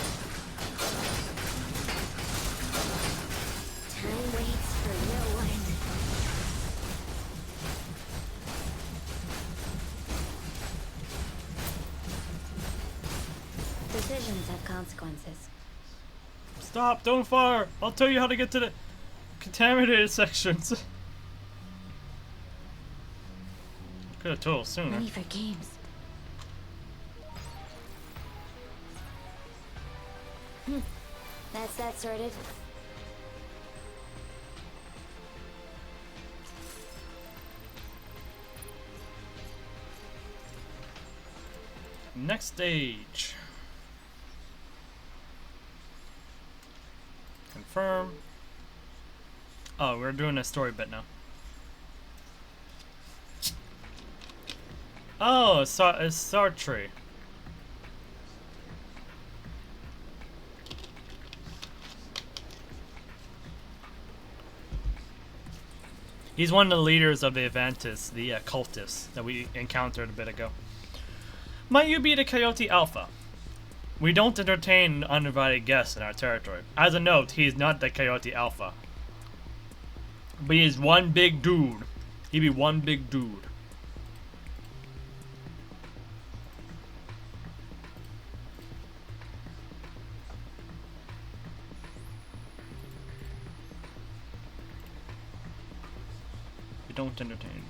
Time waits for no one. Decisions have consequences. Stop! Don't fire! I'll tell you how to get to the contaminated sections. Could have told sooner. Money for games. That's that sorted. Next stage. Confirm. Oh, we're doing a story bit now. Oh, it's Sartre. He's one of the leaders of the Avantis, the cultists that we encountered a bit ago. Might you be the Coyote Alpha? We don't entertain uninvited guests in our territory. As a note, he's not the Coyote Alpha. But he's one big dude. He be one big dude. We don't entertain.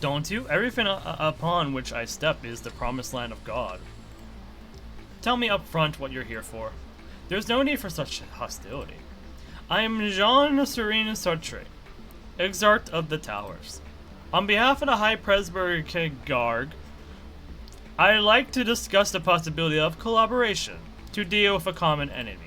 Don't you? Everything upon which I step is the promised land of God. Tell me up front what you're here for. There's no need for such hostility. I am Jean Serena Sartre, Exarch of the Towers. On behalf of the High Presbytery Garg, I'd like to discuss the possibility of collaboration to deal with a common enemy.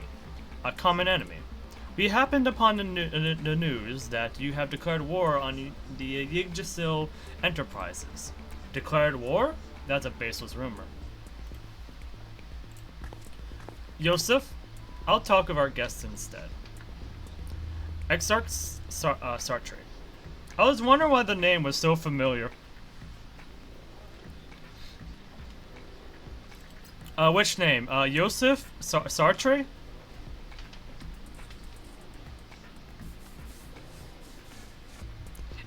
We happened upon the news that you have declared war on the Yggdrasil Enterprises. Declared war? That's a baseless rumor. Yosef, I'll talk of our guests instead. Exarch Sartre. I was wondering why the name was so familiar. Which name? Yosef Sartre?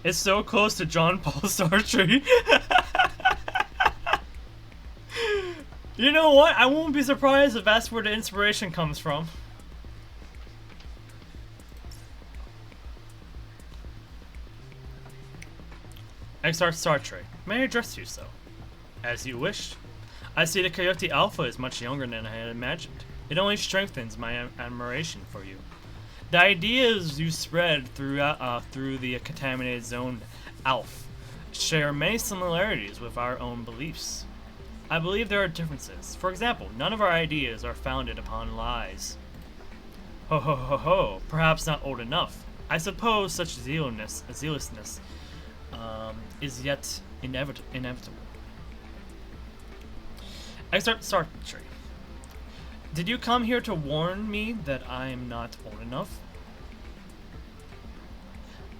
It's so close to John Paul Sartre. You know what? I won't be surprised if that's where the inspiration comes from. Exarch Sartre. May I address you so? As you wish. I see the Coyote Alpha is much younger than I had imagined. It only strengthens my admiration for you. The ideas you spread through the contaminated zone ALF share many similarities with our own beliefs. I believe there are differences. For example, none of our ideas are founded upon lies. Ho ho ho ho, perhaps not old enough. I suppose such zealousness is yet inevitable. Excerpt Sartre. Did you come here to warn me that I am not old enough?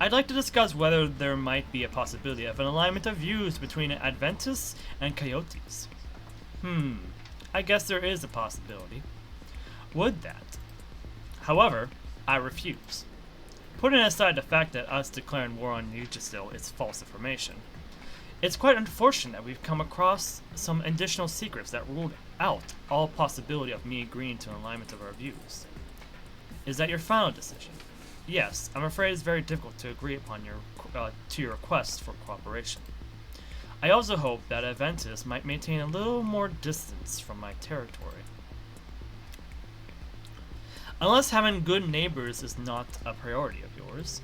I'd like to discuss whether there might be a possibility of an alignment of views between Adventists and Coyotes. I guess there is a possibility. Would that? However, I refuse. Putting aside the fact that us declaring war on Yggdrasil is false information, it's quite unfortunate that we've come across some additional secrets that ruled out all possibility of me agreeing to an alignment of our views. Is that your final decision? Yes, I'm afraid it's very difficult to agree upon your request for cooperation. I also hope that Adventists might maintain a little more distance from my territory. Unless having good neighbors is not a priority of yours.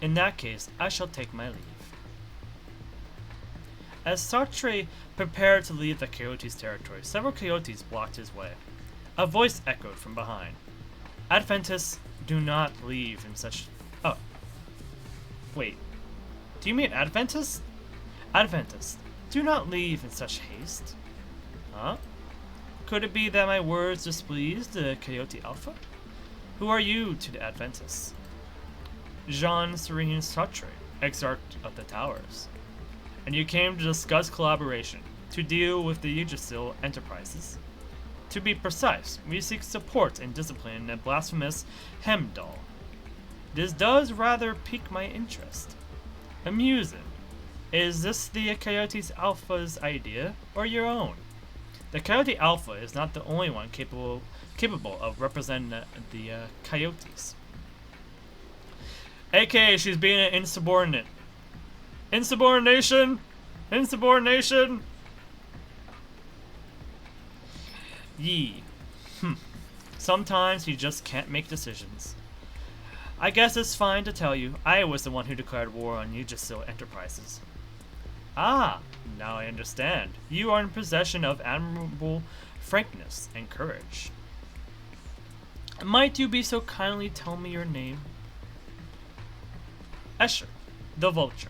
In that case, I shall take my leave. As Sartre prepared to leave the Coyotes' territory, several Coyotes blocked his way. A voice echoed from behind. Adventists do not leave in such... Oh. Wait. Do you mean Adventists? Adventists, do not leave in such haste. Huh? Could it be that my words displeased the Coyote Alpha? Who are you to the Adventists? Jean Serene Sartre, Exarch of the Towers. And you came to discuss collaboration, to deal with the Yggdrasil enterprises. To be precise, we seek support and discipline in a blasphemous Hemdall. This does rather pique my interest. Amusing. Is this the Coyotes Alpha's idea, or your own? The Coyote Alpha is not the only one capable of representing the Coyotes. AKA, she's being an insubordinate. Insubordination! Insubordination! Yee. Sometimes you just can't make decisions. I guess it's fine to tell you, I was the one who declared war on Yggdrasil Enterprises. Ah, now I understand. You are in possession of admirable frankness and courage. Might you be so kindly tell me your name? Escher, the Vulture.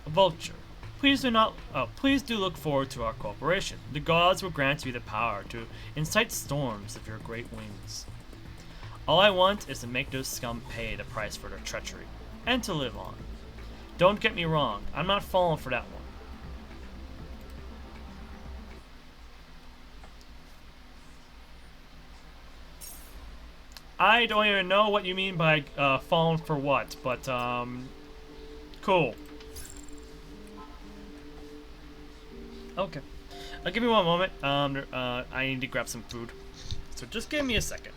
Vulture, please do look forward to our cooperation. The gods will grant you the power to incite storms of your great wings. All I want is to make those scum pay the price for their treachery, and to live on. Don't get me wrong, I'm not falling for that one. I don't even know what you mean by falling for what, but cool. Okay, give me one moment. I need to grab some food, so just give me a second.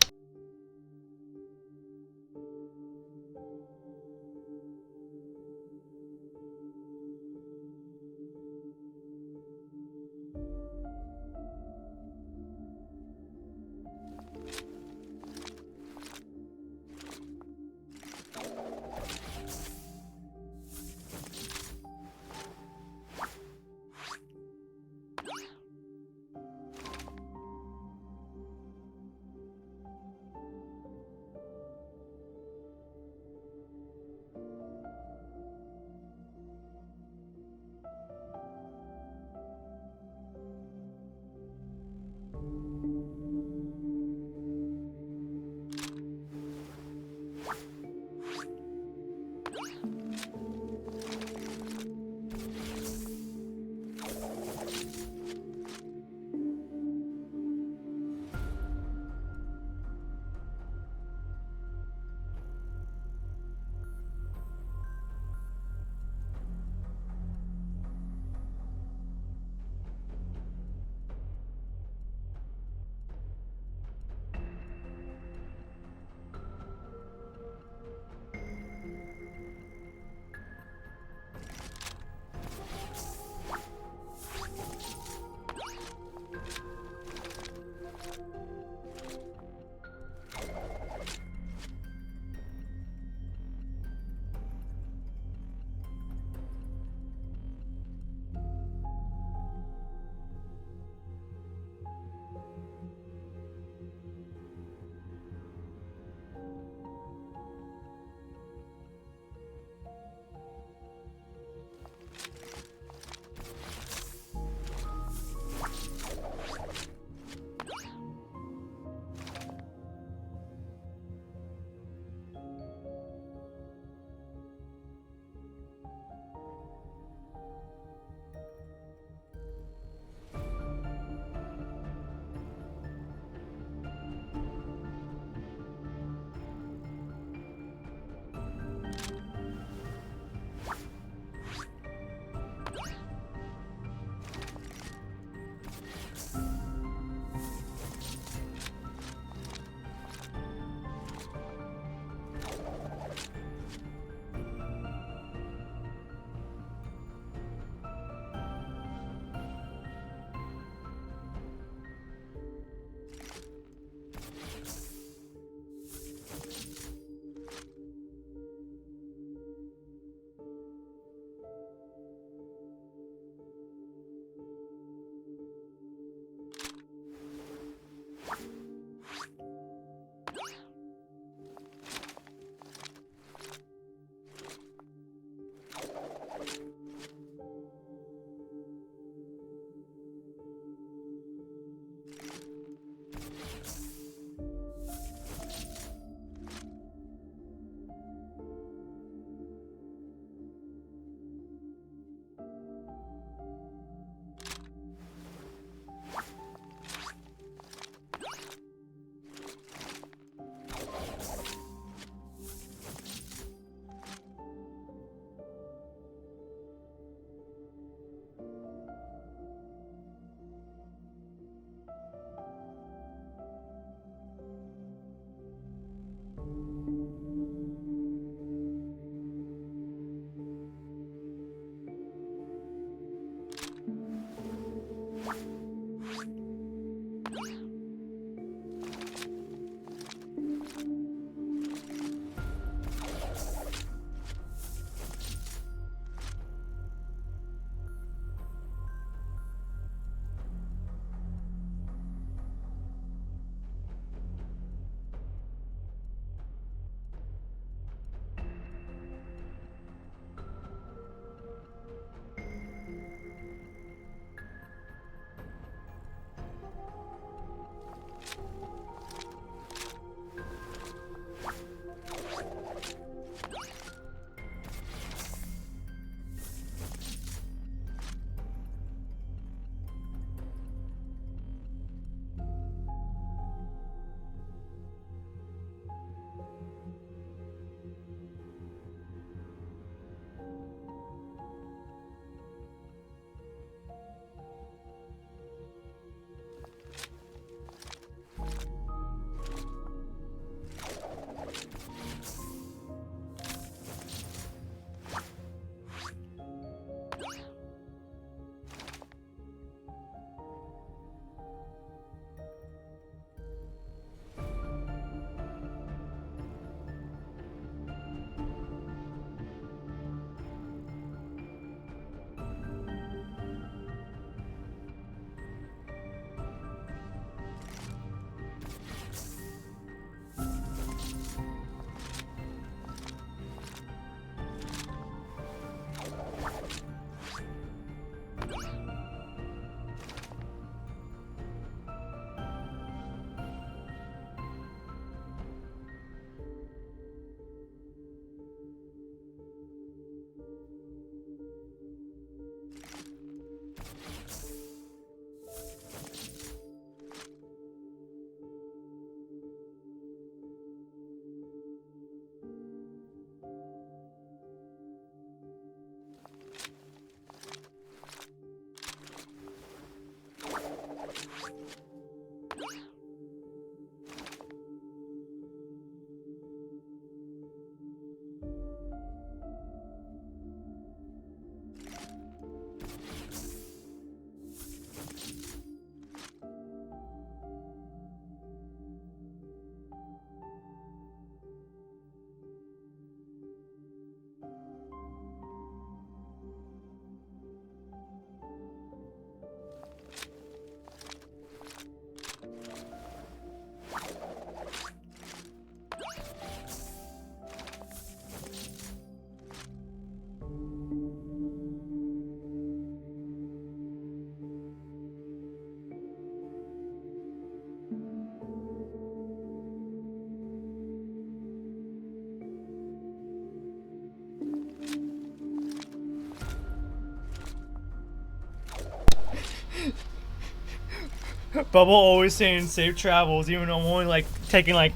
Bubble always saying safe travels, even though I'm only like taking like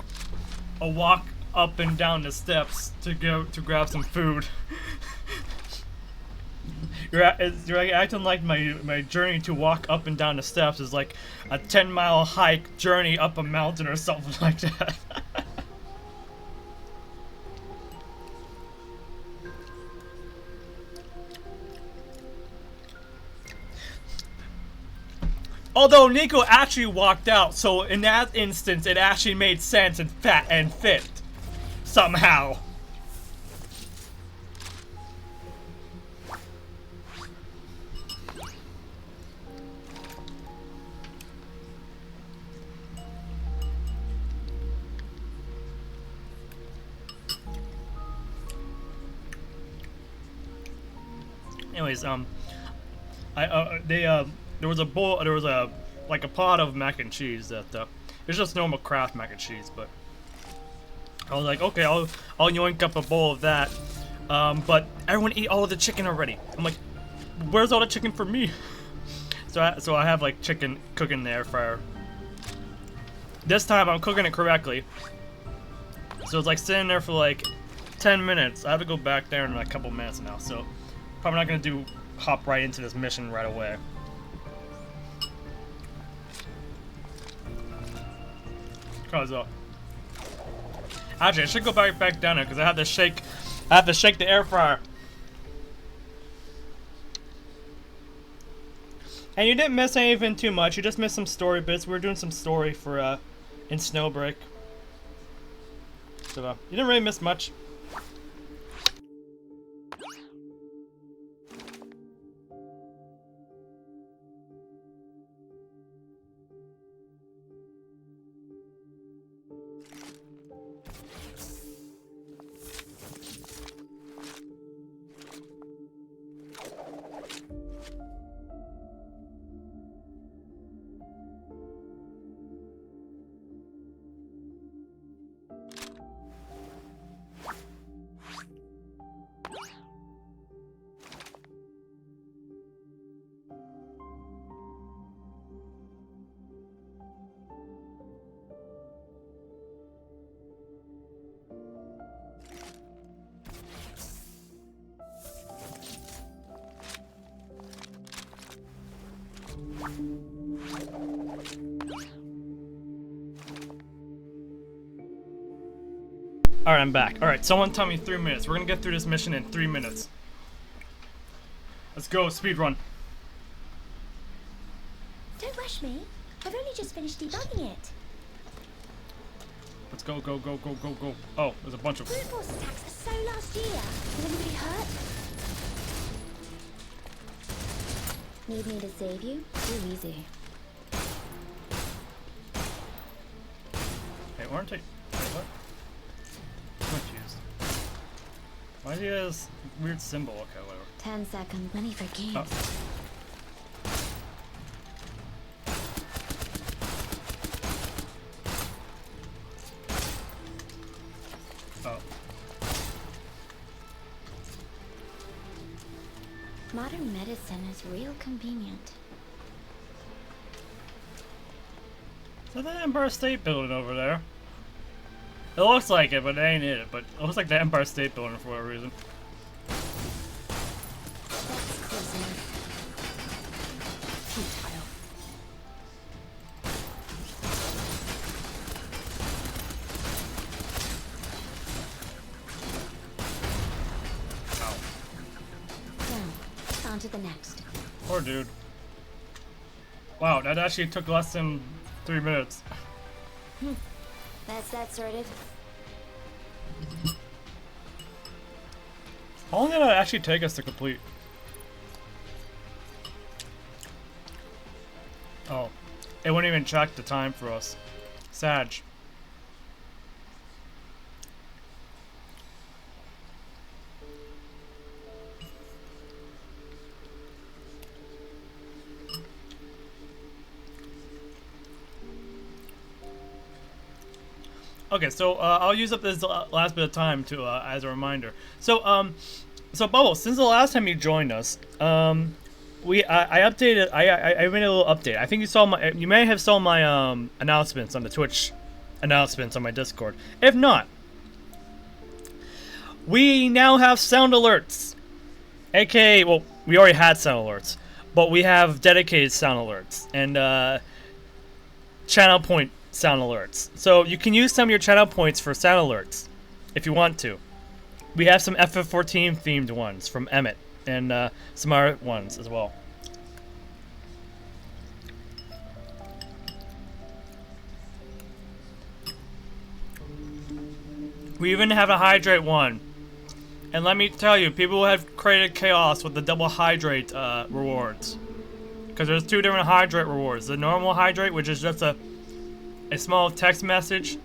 a walk up and down the steps to go to grab some food. You're like acting like my journey to walk up and down the steps is like a 10-mile hike journey up a mountain or something like that. Although Nico actually walked out, so in that instance, it actually made sense and fit somehow. Anyways, there was a bowl, like a pot of mac and cheese that, it's just normal Kraft mac and cheese, but I was like, okay, I'll yoink up a bowl of that, but everyone ate all of the chicken already. I'm like, where's all the chicken for me? So I have like chicken cooking in the air fryer. This time I'm cooking it correctly, so it's like sitting there for like 10 minutes. I have to go back there in a couple minutes now, so probably not gonna hop right into this mission right away. Cause actually I should go back down there because I have to shake the air fryer. And you didn't miss anything too much. You just missed some story bits. We were doing some story for in Snowbreak. So you didn't really miss much. Alright, I'm back. Alright, someone tell me 3 minutes. We're gonna get through this mission in 3 minutes. Let's go, speedrun. Don't rush me. I've only just finished debugging it. Let's go, go, go, go, go, go. Oh, there's a bunch of Brute force attacks are so last year. Is anybody hurt? Need me to save you? Too easy. Hey, aren't I? Wait, what? I'm confused. Why do you have this weird symbol? Okay, whatever. 10 seconds. Money for games. Oh. Oh. Modern medicine is real convenient. Is that the Empire State Building over there? It looks like it, but it ain't it. But it looks like the Empire State Building for whatever reason. That's close enough. Futile. Now, on to the next. Poor dude. Wow, that actually took less than 3 minutes. That's that sorted. How long did it actually take us to complete? Oh, it wouldn't even track the time for us. Sag. Okay, so I'll use up this last bit of time to as a reminder. So Bubble, since the last time you joined us, I updated. I made a little update. I think you may have saw my announcements on the Twitch announcements on my Discord. If not, we now have sound alerts. AKA, well, we already had sound alerts, but we have dedicated sound alerts and channel point sound alerts. So you can use some of your channel points for sound alerts if you want to. We have some FF14 themed ones from Emmett and some other ones as well. We even have a hydrate one. And let me tell you, people have created chaos with the double hydrate rewards. Because there's two different hydrate rewards. The normal hydrate, which is just a small text message.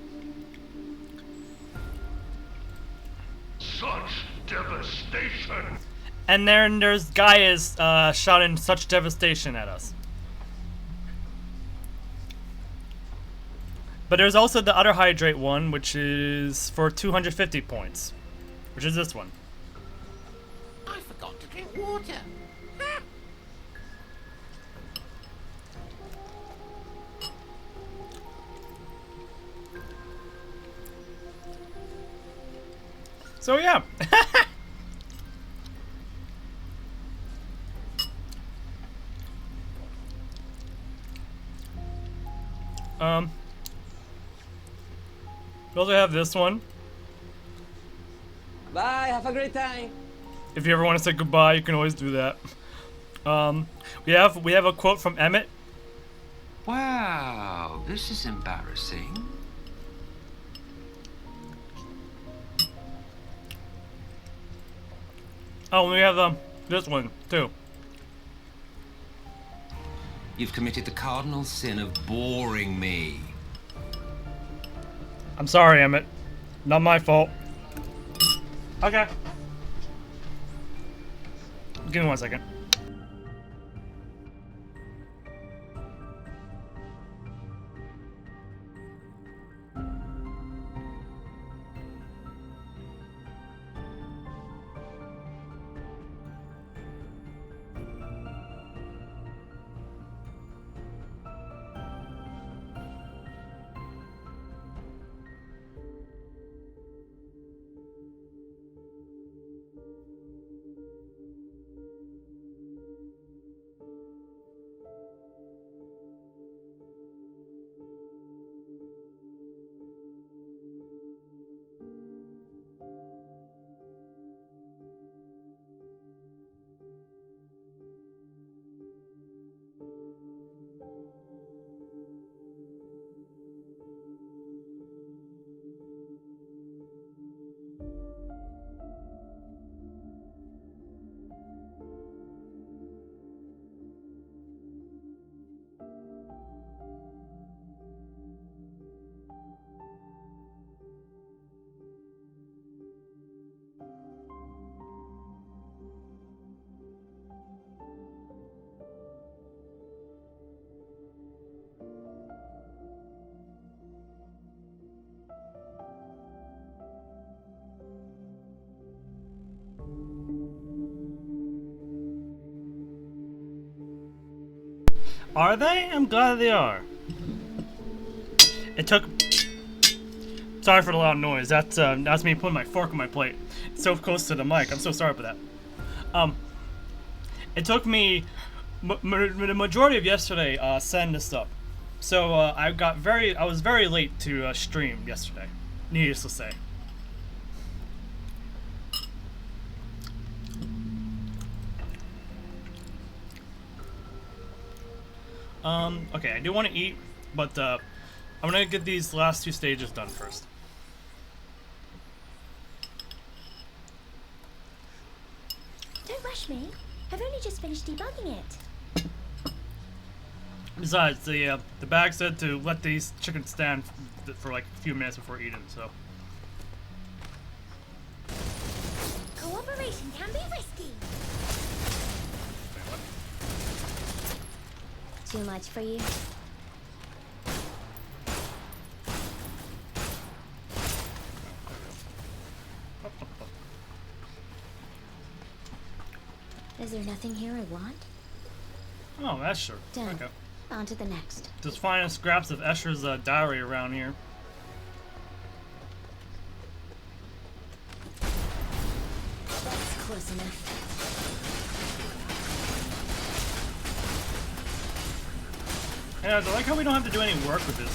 Such devastation! And then there's Gaia's shouting such devastation at us. But there's also the other hydrate one, which is for 250 points. Which is this one. I forgot to drink water. So yeah. We also have this one. Bye, have a great time. If you ever want to say goodbye, you can always do that. We have a quote from Emmett. Wow, this is embarrassing. Oh, we have this one too. You've committed the cardinal sin of boring me. I'm sorry, Emmett. Not my fault. Okay. Give me 1 second. Are they? I'm glad they are. It took... Sorry for the loud noise. That's me putting my fork on my plate. It's so close to the mic. I'm so sorry for that. It took me the majority of yesterday setting this up. So I was very late to stream yesterday. Needless to say. Okay, I do want to eat, but I'm gonna get these last two stages done first. Don't rush me. I've only just finished debugging it. Besides, the bag said to let these chickens stand for like a few minutes before eating, so. Cooperation can be risky. Too much for you? Is there nothing here I want? Oh, that's sure. Done. Okay. On to the next. Just finding scraps of Escher's diary around here. That's close enough. Yeah, I like how we don't have to do any work with this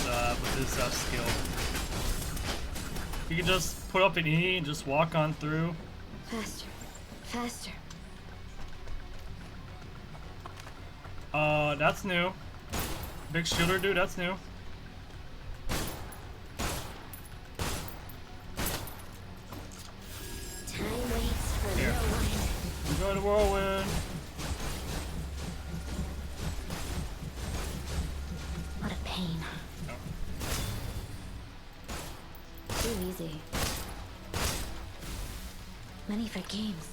skill. You can just put up an E and just walk on through. Faster. Faster. That's new. Big shooter dude, that's new. the whirlwind. What a pain. Oh. Too easy. Money for games.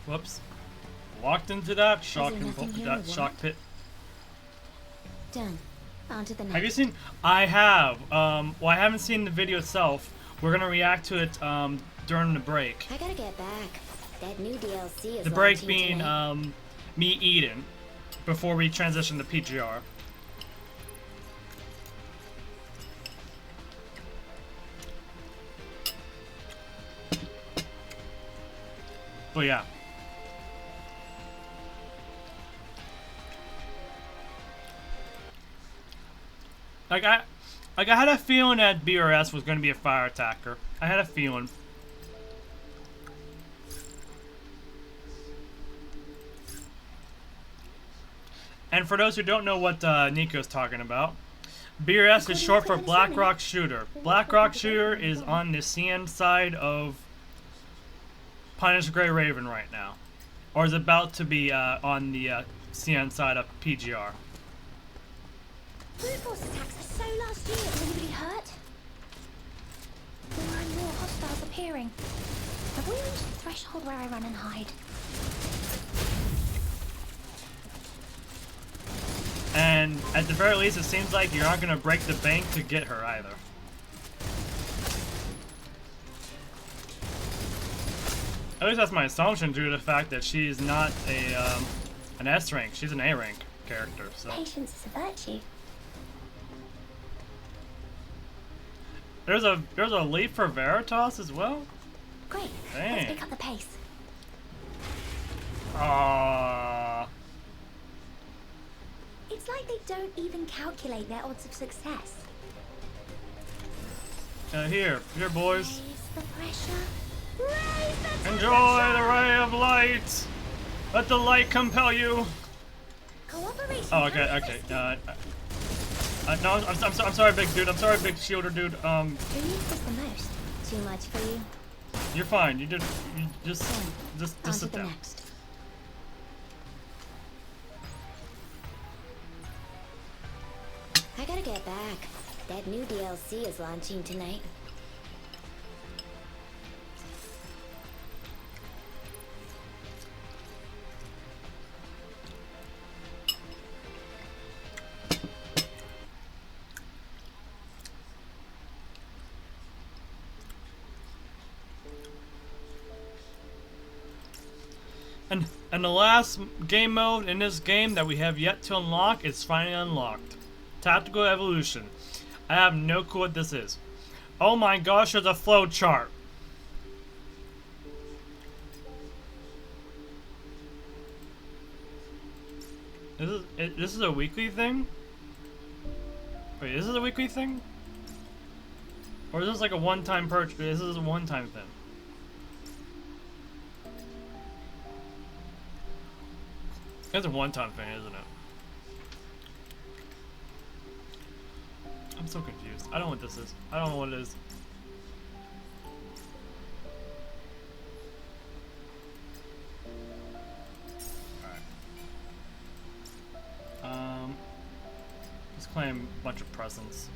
Whoops. Walked into that nothing shock pit. Done. On to the next. Have you seen? I have. Well, I haven't seen the video itself. We're gonna react to it during the break. I gotta get back. That new DLC is The break launching being tonight. me eating before we transition to PGR. But yeah. Like I had a feeling that BRS was going to be a fire attacker. I had a feeling. And for those who don't know what Nico's talking about, BRS is short for Black Rock Shooter. Black Rock Shooter is on the CN side of Punished Grey Raven right now. Or is about to be on the CN side of PGR. Brute force attacks are so last year. Is anybody hurt? More and more hostiles appearing. Have we reached the threshold where I run and hide? And at the very least, it seems like you're not going to break the bank to get her either. At least that's my assumption due to the fact that she's not an S rank. She's an A rank character. So Patience is a virtue. there's a leap for Veritas as well. Great. Dang. Let's pick up the pace. Ah. It's like they don't even calculate their odds of success. Here, boys. Raise the pressure. Raise the Enjoy the ray of light. Let the light compel you. Cooperation. Oh, okay. No, I'm sorry, big dude. I'm sorry, big shielder dude. Who needs this the most? Too much for you? You're fine. You just On to sit the down. next. I gotta get back. That new DLC is launching tonight. And the last game mode in this game that we have yet to unlock is finally unlocked. Tactical Evolution. I have no clue what this is. Oh my gosh, there's a flow chart. This is a weekly thing? Wait, this is a weekly thing? Or is this like a one-time purchase? This is a one-time thing. It's a one-time thing, isn't it? I'm so confused. I don't know what this is. I don't know what it is. Alright. Let's claim a bunch of presents.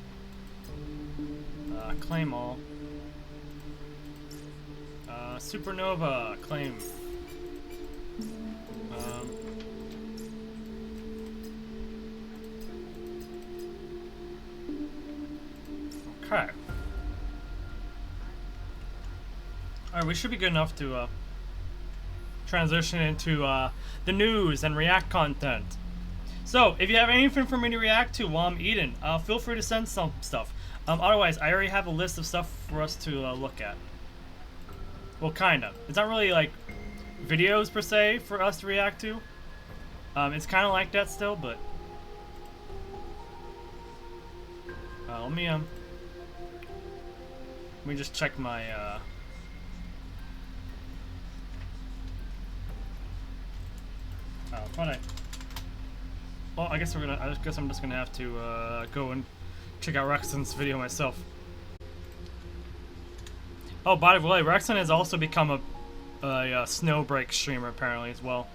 Claim all. Supernova, claim. Okay. Alright, we should be good enough to transition into the news and react content. So, if you have anything for me to react to while I'm eating, feel free to send some stuff. Otherwise, I already have a list of stuff for us to look at. Well, kinda. It's not really like videos per se for us to react to. It's kind of like that still, but let me just check my well, I guess I'm just gonna have to go and check out Rexon's video myself. Oh, by the way, Rexon has also become Snowbreak streamer apparently as well.